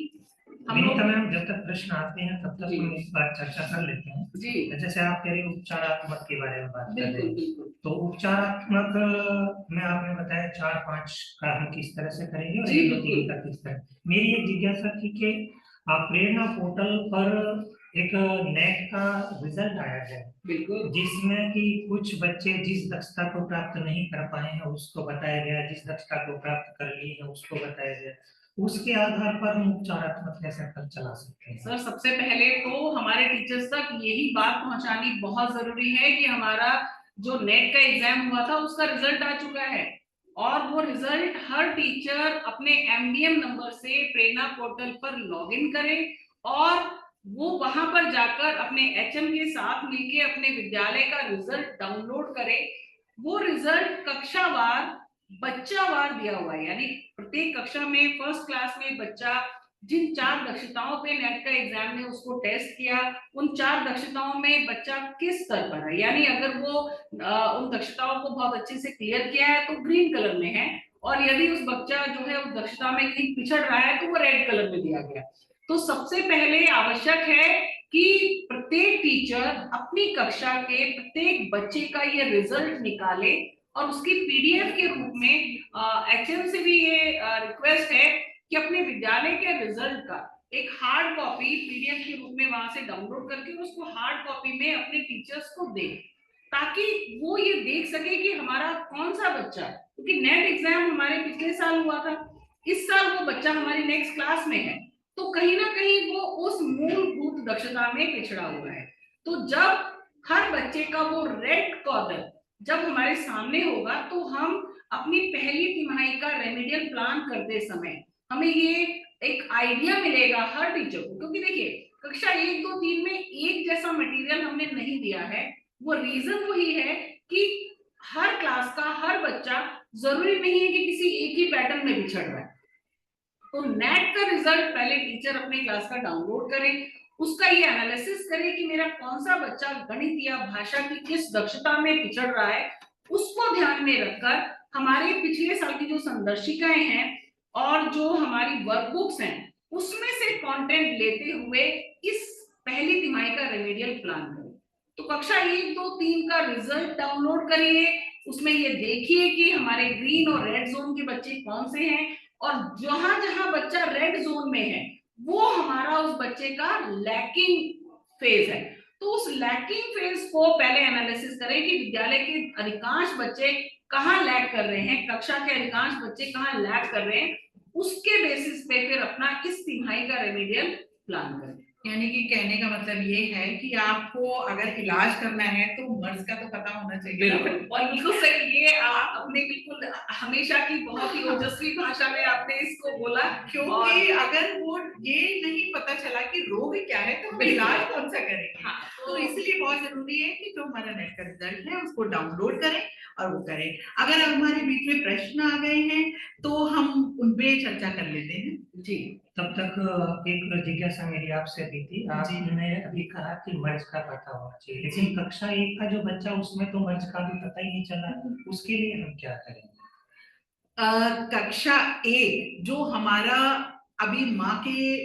विनीता मैम, जब तक प्रश्न आते हैं तब तक हम इस बार चर्चा कर लेते हैं जी। जैसे आप कह रहे उपचारात्मक के बारे में बात कर रहे हैं, बिल्कुल। तो उपचारात्मक में आपने बताया 4-5 का हम किस तरह से करेंगे और जी, 1-2-3 का किस तरह। मेरी एक जिज्ञासा थी कि प्रेरणा पोर्टल पर एक नेट का रिजल्ट आया है बिल्कुल, जिसमें कि कुछ बच्चे जिस दक्षता को प्राप्त नहीं कर पाए हैं उसको बताया गया, जिस दक्षता को प्राप्त कर ली है उसको बताया गया, उसके आधार पर हम उपचारात्मक कैसे कर चला सकते हैं? सर सबसे पहले तो हमारे टीचर्स तक यही बात पहुंचानी बहुत जरूरी है कि हमारा जो नेट का एग्जाम हुआ था उसका रिजल्ट आ चुका है और वो रिजल्ट हर टीचर अपने MDM नंबर से प्रेरणा पोर्टल पर लॉगिन करे और वो वहां पर जाकर अपने HM के साथ मिलके अपने विद्यालय का रिजल्ट डाउनलोड करे। वो रिजल्ट कक्षावार बच्चावार दिया हुआ है, यानी प्रत्येक कक्षा में फर्स्ट क्लास में बच्चा जिन 4 दक्षताओं पे नेट का एग्जाम ने उसको टेस्ट किया, उन 4 दक्षताओं में बच्चा किस स्तर पर है, यानी अगर वो उन दक्षताओं को बहुत अच्छे से क्लियर किया है तो ग्रीन कलर में है और यदि उस बच्चा जो है उस दक्षता में कहीं पिछड़ रहा है तो वो रेड कलर में दिया गया। तो सबसे पहले आवश्यक है कि प्रत्येक टीचर अपनी कक्षा के प्रत्येक बच्चे का ये रिजल्ट निकाले और उसकी PDF के रूप में HM से भी ये रिक्वेस्ट है कि अपने विद्यालय के रिजल्ट का एक हार्ड कॉपी PDF के रूप में वहां से डाउनलोड करके उसको हार्ड कॉपी में अपने टीचर्स को दे, ताकि वो ये देख सके कि हमारा कौन सा बच्चा, क्योंकि नेट एग्जाम हमारे पिछले साल हुआ था, इस साल वो बच्चा हमारी नेक्स्ट क्लास में है, तो कहीं ना कहीं वो उस मूलभूत दक्षता में पिछड़ा हुआ है। तो जब हर बच्चे का वो रेड कॉर्नर जब हमारे सामने होगा तो हम अपनी पहली तिमाही का रेमेडियल प्लान करते समय हमें ये एक आइडिया मिलेगा हर टीचर को, क्योंकि देखिए कक्षा 1, 2, 3 में एक जैसा मटेरियल हमने नहीं दिया है। वो रीजन वही है कि हर क्लास का हर बच्चा जरूरी नहीं है कि किसी एक ही पैटर्न में बिछड़ रहा है। तो नेट का रिजल्ट पहले टीचर अपने क्लास का डाउनलोड करें, उसका ये एनालिसिस करें कि मेरा कौन सा बच्चा गणित या भाषा की किस दक्षता में पिछड़ रहा है, उसको ध्यान में रखकर हमारे पिछले साल की जो संदर्शिकाएं हैं और जो हमारी वर्कबुक्स हैं उसमें से कंटेंट लेते हुए इस पहली तिमाही का रेमेडियल प्लान करें। तो कक्षा 1, 2, 3 का रिजल्ट डाउनलोड करिए, उसमें ये देखिए कि हमारे ग्रीन और रेड जोन के बच्चे कौन से हैं और जहां जहां बच्चा रेड जोन में है वो हमारा उस बच्चे का लैकिंग फेज है। तो उस लैकिंग फेज को पहले एनालिसिस करें कि विद्यालय के अधिकांश बच्चे कहाँ लैग कर रहे हैं, कक्षा के अधिकांश बच्चे कहाँ लैग कर रहे हैं, उसके बेसिस पे फिर अपना इस तिमाही का रेमेडियल प्लान करें। यानी कि कहने का मतलब ये है कि आपको अगर इलाज करना है तो मर्ज का तो पता होना चाहिए। बिल्कुल, और बिल्कुल सही, ये आप अपने बिल्कुल हमेशा की बहुत ही ओजस्वी भाषा में आपने इसको बोला, क्योंकि अगर वो ये नहीं पता चला कि रोग क्या है तो हम इलाज कौन सा करेंगे। हाँ, तो इसलिए बहुत जरूरी है कि जो हमारा नेट का रिजल्ट है उसको डाउनलोड करें और वो करें। अगर हमारे बीच में प्रश्न आ गए हैं तो हम उन पे चर्चा कर लेते हैं। जी, तब तक एक जिज्ञासा मेरी आपसे भी थी, आपने अभी कहा कि मर्ज का पता होना चाहिए, लेकिन कक्षा 1 का जो बच्चा उसमें तो मर्ज का भी पता ही नहीं चला, उसके लिए हम क्या करेंगे? कक्षा 1 जो हमारा अभी माँ के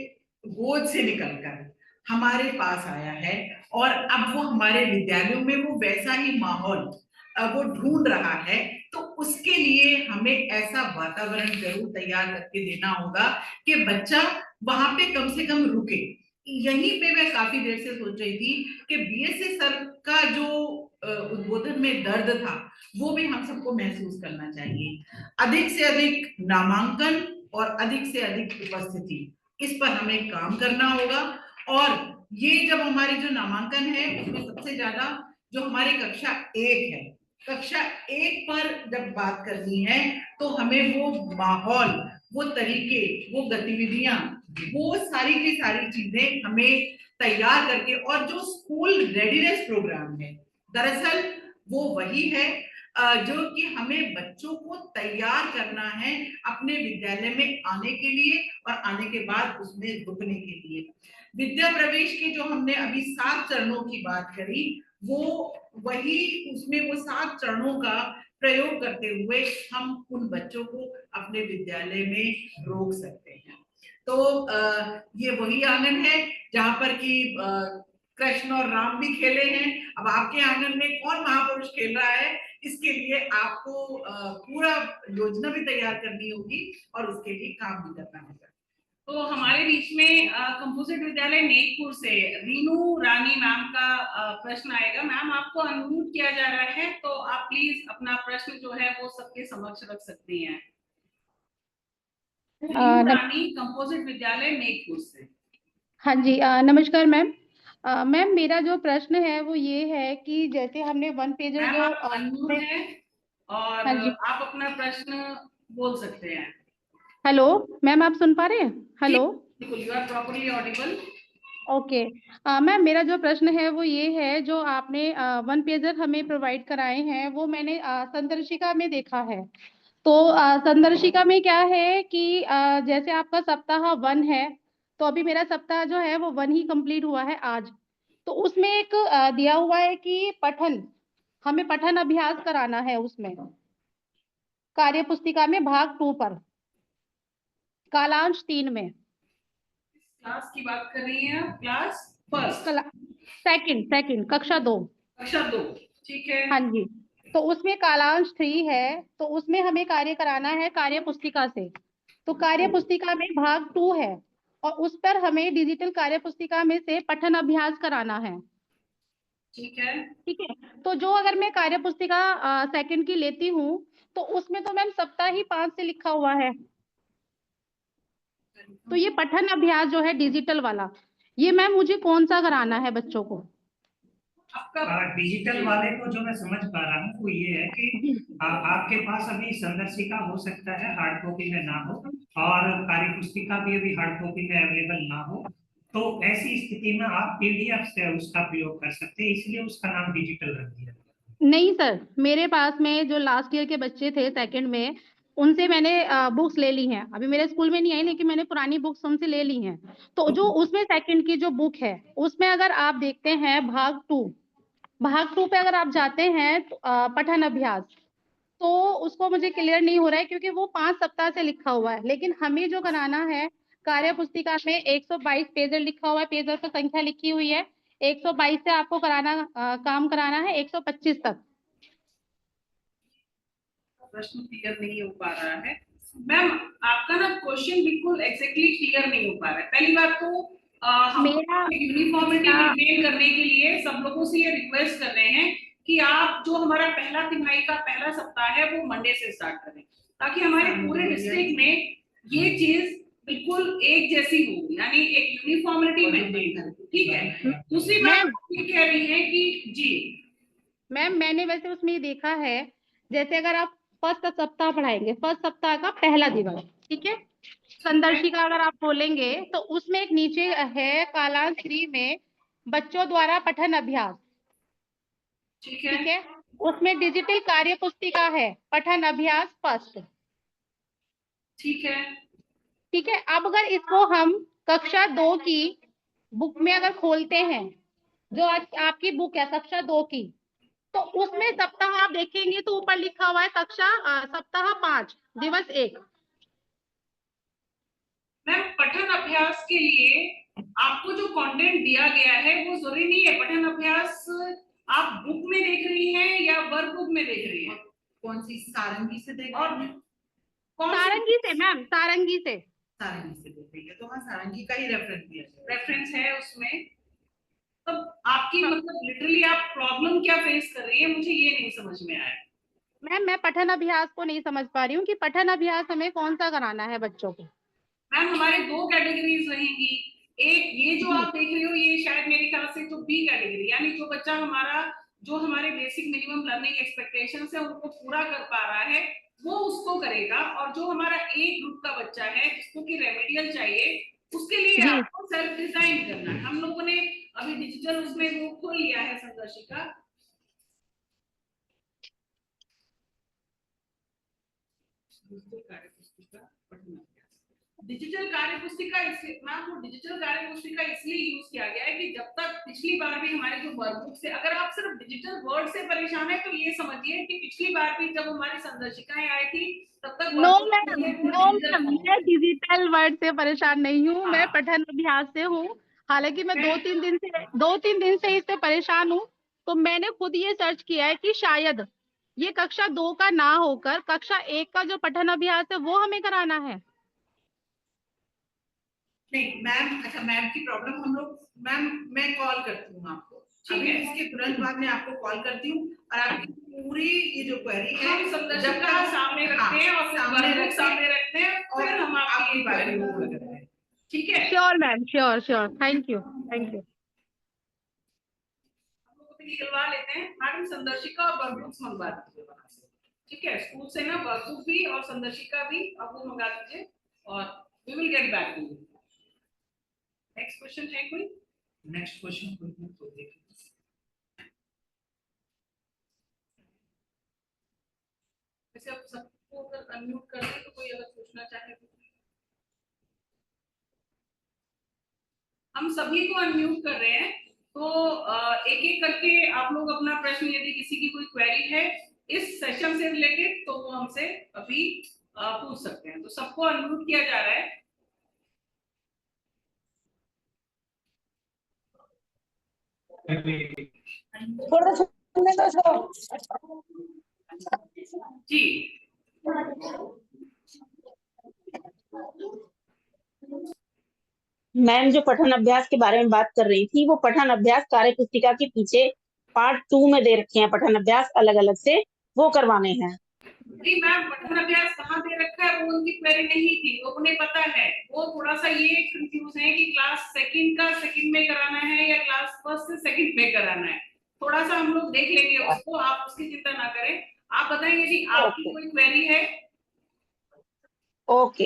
गोद से निकलकर हमारे पास आया है और अब वो हमारे विद्यालयों में वो वैसा ही माहौल वो ढूंढ रहा है तो उसके लिए हमें ऐसा वातावरण जरूर तैयार करके देना होगा कि बच्चा वहां पे कम से कम रुके। यहीं पे मैं काफी देर से सोच रही थी कि बीएसए सर का जो उद्बोधन में दर्द था वो भी हम सबको महसूस करना चाहिए। अधिक से अधिक नामांकन और अधिक से अधिक उपस्थिति, इस पर हमें काम करना होगा। और ये जब हमारे जो नामांकन है उसमें सबसे ज्यादा जो हमारी कक्षा 1 है, कक्षा 1 पर जब बात करनी है तो हमें वो माहौल, वो तरीके, वो गतिविधियां, वो सारी की सारी चीजें हमें तैयार करके, और जो स्कूल रेडीनेस प्रोग्राम है दरअसल वो वही है जो कि हमें बच्चों को तैयार करना है अपने विद्यालय में आने के लिए और आने के बाद उसमें रुकने के लिए। विद्या प्रवेश के जो हमने अभी 7 चरणों की बात करी, वो वही, उसमें वो 7 चरणों का प्रयोग करते हुए हम उन बच्चों को अपने विद्यालय में रोक सकते हैं। तो ये वही आंगन है जहां पर कि कृष्ण और राम भी खेले हैं। अब आपके आंगन में कौन महापुरुष खेल रहा है, इसके लिए आपको पूरा योजना भी तैयार करनी होगी और उसके लिए काम भी करना होगा। तो हमारे बीच में कंपोजिट विद्यालय नेकपुर से रीनू रानी मैम का प्रश्न आएगा। मैम, आपको अनम्यूट किया जा रहा है, तो आप प्लीज अपना प्रश्न जो है वो सबके समक्ष रख सकती हैं। रीनू रानी, कंपोजिट विद्यालय नेकपुर से। हाँ जी, नमस्कार मैम। मैम, मेरा जो प्रश्न है वो ये है कि जैसे हमने 1 पेजर जो अनम्यूट है और हाँ जी, आप अपना प्रश्न बोल सकते हैं। हेलो मैम, आप सुन पा रहे हैं? हेलो, बिल्कुल, you are properly audible. Okay. Ma'am, मेरा जो प्रश्न है वो ये है, जो आपने 1 पेजर हमें प्रोवाइड कराए हैं वो मैंने संदर्शिका में देखा है। तो संदर्शिका में क्या है कि जैसे आपका सप्ताह 1 है, तो अभी मेरा सप्ताह जो है वो 1 ही कंप्लीट हुआ है आज। तो उसमें एक दिया हुआ है कि हमें पठन अभ्यास कराना है उसमें, कार्य पुस्तिका में भाग 2 पर, कालांश 3 में। क्लास की बात कर रही हैं आप? क्लास फर्स्ट, सेकंड, कक्षा 2। कक्षा 2, ठीक है। हाँ जी, तो उसमें कालांश 3 है, तो उसमें हमें कार्य कराना है कार्य पुस्तिका से। तो कार्य पुस्तिका में भाग 2 है और उस पर हमें डिजिटल कार्य पुस्तिका में से पठन अभ्यास कराना है। ठीक है, ठीक है। तो जो अगर मैं कार्य पुस्तिका सेकंड की लेती हूँ तो उसमें तो मैम सप्ताह ही 5 से लिखा हुआ है। तो ये पठन अभ्यास जो है डिजिटल वाला, ये मैम मुझे कौन सा कराना है बच्चों को? डिजिटल वाले को जो मैं समझ पा रहा हूँ वो ये है कि आपके पास अभी संदर्शिका हो सकता है हार्ड कॉपी में ना हो, और कार्य पुस्तिका भी अभी हार्ड कॉपी में अवेलेबल ना हो, तो ऐसी स्थिति में आप पीडीएफ से उसका प्रयोग कर सकते हैं, इसलिए उसका नाम डिजिटल रख दिया। नहीं सर, मेरे पास में जो लास्ट ईयर के बच्चे थे सेकंड में, उनसे मैंने बुक्स ले ली हैं। अभी मेरे स्कूल में नहीं आई, लेकिन मैंने पुरानी बुक्स उनसे ले ली हैं। तो जो उसमें सेकंड की जो बुक है उसमें अगर आप देखते हैं भाग 2 पे अगर आप जाते हैं तो, पठन अभ्यास, तो उसको मुझे क्लियर नहीं हो रहा है क्योंकि वो 5 सप्ताह से लिखा हुआ है। लेकिन हमें जो कराना है कार्य पुस्तिका में 122 पेजर लिखा हुआ है, पेजर पर संख्या लिखी हुई है। 122 से आपको काम कराना है 125 तक। प्रश्न क्लियर नहीं हो पा रहा है मैम, आपका ना क्वेश्चन बिल्कुल एग्जैक्टली क्लियर नहीं हो पा रहा है। पहली बात तो हम यूनिफॉर्मिटी मेंटेन करने के लिए सब लोगों से ये रिक्वेस्ट कर रहे हैं कि आप जो हमारा पहला तिमाही का पहला सप्ताह है वो मंडे से स्टार्ट करें, ताकि हमारे पूरे डिस्ट्रिक्ट में ये चीज बिल्कुल एक जैसी हो, यानी एक यूनिफॉर्मिटी मेंटेन हो। ठीक है। दूसरी बात ये कह रही है कि जी मैम, मैंने वैसे उसमें देखा है, जैसे अगर आप फर्स्ट सप्ताह पढ़ाएंगे, फर्स्ट सप्ताह का पहला दिवस, ठीक है, संदर्शिका अगर आप बोलेंगे तो उसमें एक नीचे है कालांश 3 में बच्चों द्वारा पठन अभ्यास। ठीक है, उसमें डिजिटल कार्य पुस्तिका है पठन अभ्यास फर्स्ट। ठीक है। ठीक है, अब अगर इसको हम कक्षा 2 की बुक में अगर खोलते हैं, जो आज आपकी बुक है कक्षा 2 की, तो उसमें सप्ताह आप देखेंगे तो ऊपर लिखा हुआ है सप्ताह 5 दिवस 1। मैम, पठन अभ्यास के लिए आपको जो कंटेंट दिया गया है वो जरूरी नहीं है। पठन अभ्यास आप बुक में देख रही हैं या वर्क बुक में देख रही हैं? कौन सी, सारंगी से देख और रही हैं? कौन सी? सारंगी से मैम, सारंगी से। सारंगी से देख रही है, तो हाँ सारंगी का ही रेफरेंस दिया जाए। रेफरेंस है उसमें। तो आपकी मतलब लिटरली आप प्रॉब्लम क्या फेस कर रही है, मुझे ये नहीं समझ में आया। मैम मैं पठन अभ्यास को नहीं समझ पा रही हूँ कि पठन अभ्यास हमें कौन सा कराना है बच्चों को। मैम हमारे 2 कैटेगरीज रहेंगी। एक ये जो आप देख रहे हो, ये शायद मेरे ख्याल से तो बी कैटेगरी, यानी जो बच्चा जो हमारे बेसिक मिनिमम लर्निंग एक्सपेक्टेशंस है उनको पूरा कर पा रहा है वो उसको करेगा। और जो हमारा ए ग्रुप का बच्चा है जिसको कि रेमेडियल चाहिए, उसके लिए आपको सेल्फ डिजाइन करना है। हम लोगों ने अभी डिजिटल उसमें वो खोल लिया है संदर्शिका। डिजिटल कार्य पुस्तिका इसलिए मैम, वो डिजिटल कार्य पुस्तिका इसलिए यूज किया गया है कि जब तक पिछली बार भी हमारे जो वर्कबुक से, अगर आप सिर्फ डिजिटल वर्ड से परेशान है तो ये समझिए कि पिछली बार भी जब हमारी संदर्शिकाएं आई थी तब तक नो मैम, मैं डिजिटल वर्ड से परेशान नहीं हूँ, मैं पठन अभ्यास से हूँ। हालांकि मैं 2-3 दिन से इससे परेशान हूँ। तो मैंने खुद ये सर्च किया है कि शायद ये कक्षा 2 का ना होकर कक्षा 1 का जो पठन अभ्यास है वो हमें कराना है। नहीं मैम, अच्छा मैम की प्रॉब्लम हम लोग, मैम मैं कॉल करती हूँ आपको, ठीक है, इसके तुरंत बाद में आपको कॉल करती हूँ और आपकी पूरी ये जो क्वेरी है जब तक सामने रखते हैं और सामने रखते हैं और फिर हम आपकी क्वेरी को पूरा करते हैं, ठीक है। Sure ma'am, sure. Thank you. निकलवा लेते हैं मैडम, संदर्शिका और वर्कबुक्स मंगवा दीजिए वहां से, ठीक है, स्कूल से ना वर्कबुक भी और संदर्शिका भी आप वो मंगा दीजिए और we will get back to you. Next question है कोई? नेक्स्ट क्वेश्चन को देखिए। वैसे आप सबको अगर अनम्यूट कर दें तो कोई अगर पूछना चाहे तो। हम सभी को अनम्यूट कर रहे हैं, तो एक एक करके आप लोग अपना प्रश्न, यदि किसी की कोई क्वेरी है इस सेशन से रिलेटेड तो वो हमसे अभी पूछ सकते हैं। तो सबको अनम्यूट किया जा रहा है। जी मैम जो पठन अभ्यास के बारे में बात कर रही थी, वो पठन अभ्यास कार्य पुस्तिका के पीछे पार्ट 2 में दे रखे हैं पठन अभ्यास अलग अलग से, वो करवाने हैं। जी मैम, पठन अभ्यास कहाँ दे रखा है वो उनकी क्वेरी नहीं थी, वो उन्हें पता है। वो थोड़ा सा ये कंफ्यूज है कि क्लास सेकंड का सेकंड में कराना है या क्लास फर्स्ट से सेकंड में कराना है। थोड़ा सा हम लोग देख लेंगे उसको, आप उसकी चिंता ना करें। आप बताएं यदि आपकी कोई क्वेरी है। ओके।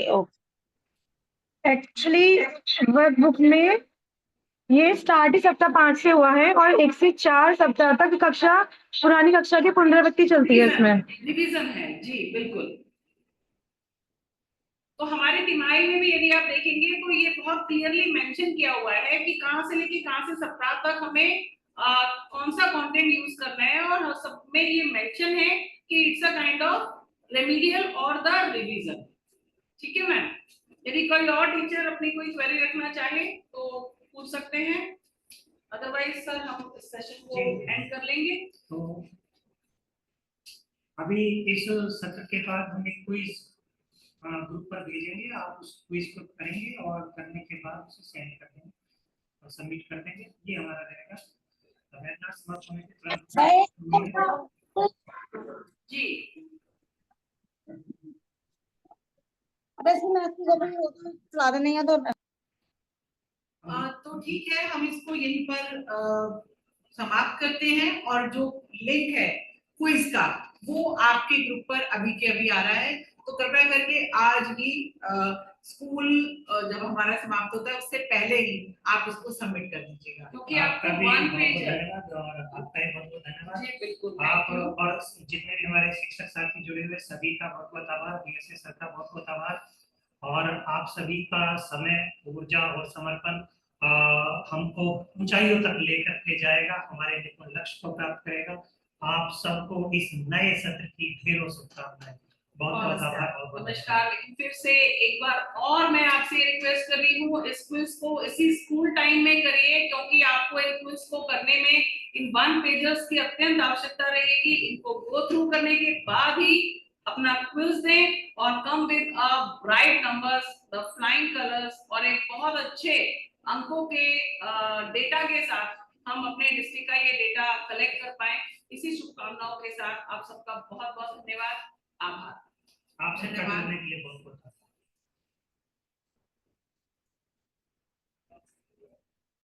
एक्चुअली वर्कबुक में ये स्टार्ट ही सप्ताह 5 से हुआ है और 1 से 4 सप्ताह तक कक्षा, पुरानी कक्षा की पुनरावृत्ति चलती है इसमें। रिवीजन है जी, बिल्कुल। तो हमारे तिमाही में भी यदि आप देखेंगे तो ये बहुत क्लियरली मेंशन किया हुआ है कि कहां से लेके कहां से सप्ताह तक हमें कौन सा कंटेंट यूज करना है, और सब में ये मेंशन है कि it's a kind of remedial और द रिवीजन। ठीक है मैम, यदि कोई और टीचर अपनी कोई क्वेरी रखना चाहे तो पूछ सकते हैं, अदरवाइज सर हम इस सेशन को एंड कर लेंगे। तो अभी इस सत्र के बाद हम एक क्विज ग्रुप पर भेजेंगे, आप उस क्विज को करेंगे और करने के बाद उसे सेंड कर देंगे और सबमिट कर देंगे। ये हमारा रहेगा। समाप्त होने के तुरंत जी तो ठीक है, हम इसको यहीं पर समाप्त करते हैं और जो लिंक है क्विज का वो आपके ग्रुप पर अभी के अभी आ रहा है, तो कृपया करके आज ही स्कूल जब हमारा समाप्त होता है उससे पहले ही आप इसको सबमिट कर दीजिएगा, क्योंकि आपका वन पेज है। आपका बहुत बहुत धन्यवाद। जी बिल्कुल, आप और जितने भी हमारे शिक्षक साथी जुड़े हुए सभी का बहुत बहुत आभार, बीएसए सर का बहुत बहुत आभार। और आप सभी का समय, ऊर्जा और समर्पण हमको ऊंचाइयों तक लेकर के जाएगा, हमारे निपुण लक्ष्य को प्राप्त करेगा। आप सबको इस नए सत्र की ढेरों शुभकामनाएं। बहुत आभार, बहुत नमस्कार। लेकिन फिर से एक बार और मैं आपसे रिक्वेस्ट कर रही हूँ, इस क्विज को इसी स्कूल टाइम में करिए, क्योंकि आपको इन क्विज को करने में इन 1 पेजर्स की अत्यंत आवश्यकता रहेगी। इनको गो थ्रू करने के बाद ही अपना क्विज दें और come with a bright numbers, the flying colours और एक बहुत अच्छे अंकों के डेटा के साथ हम अपने डिस्ट्रिक्ट का ये डेटा कलेक्ट कर पाए। इसी शुभकामनाओं के साथ आप सबका बहुत बहुत धन्यवाद, आभार। आपसे जुड़ने के लिए बहुत बहुत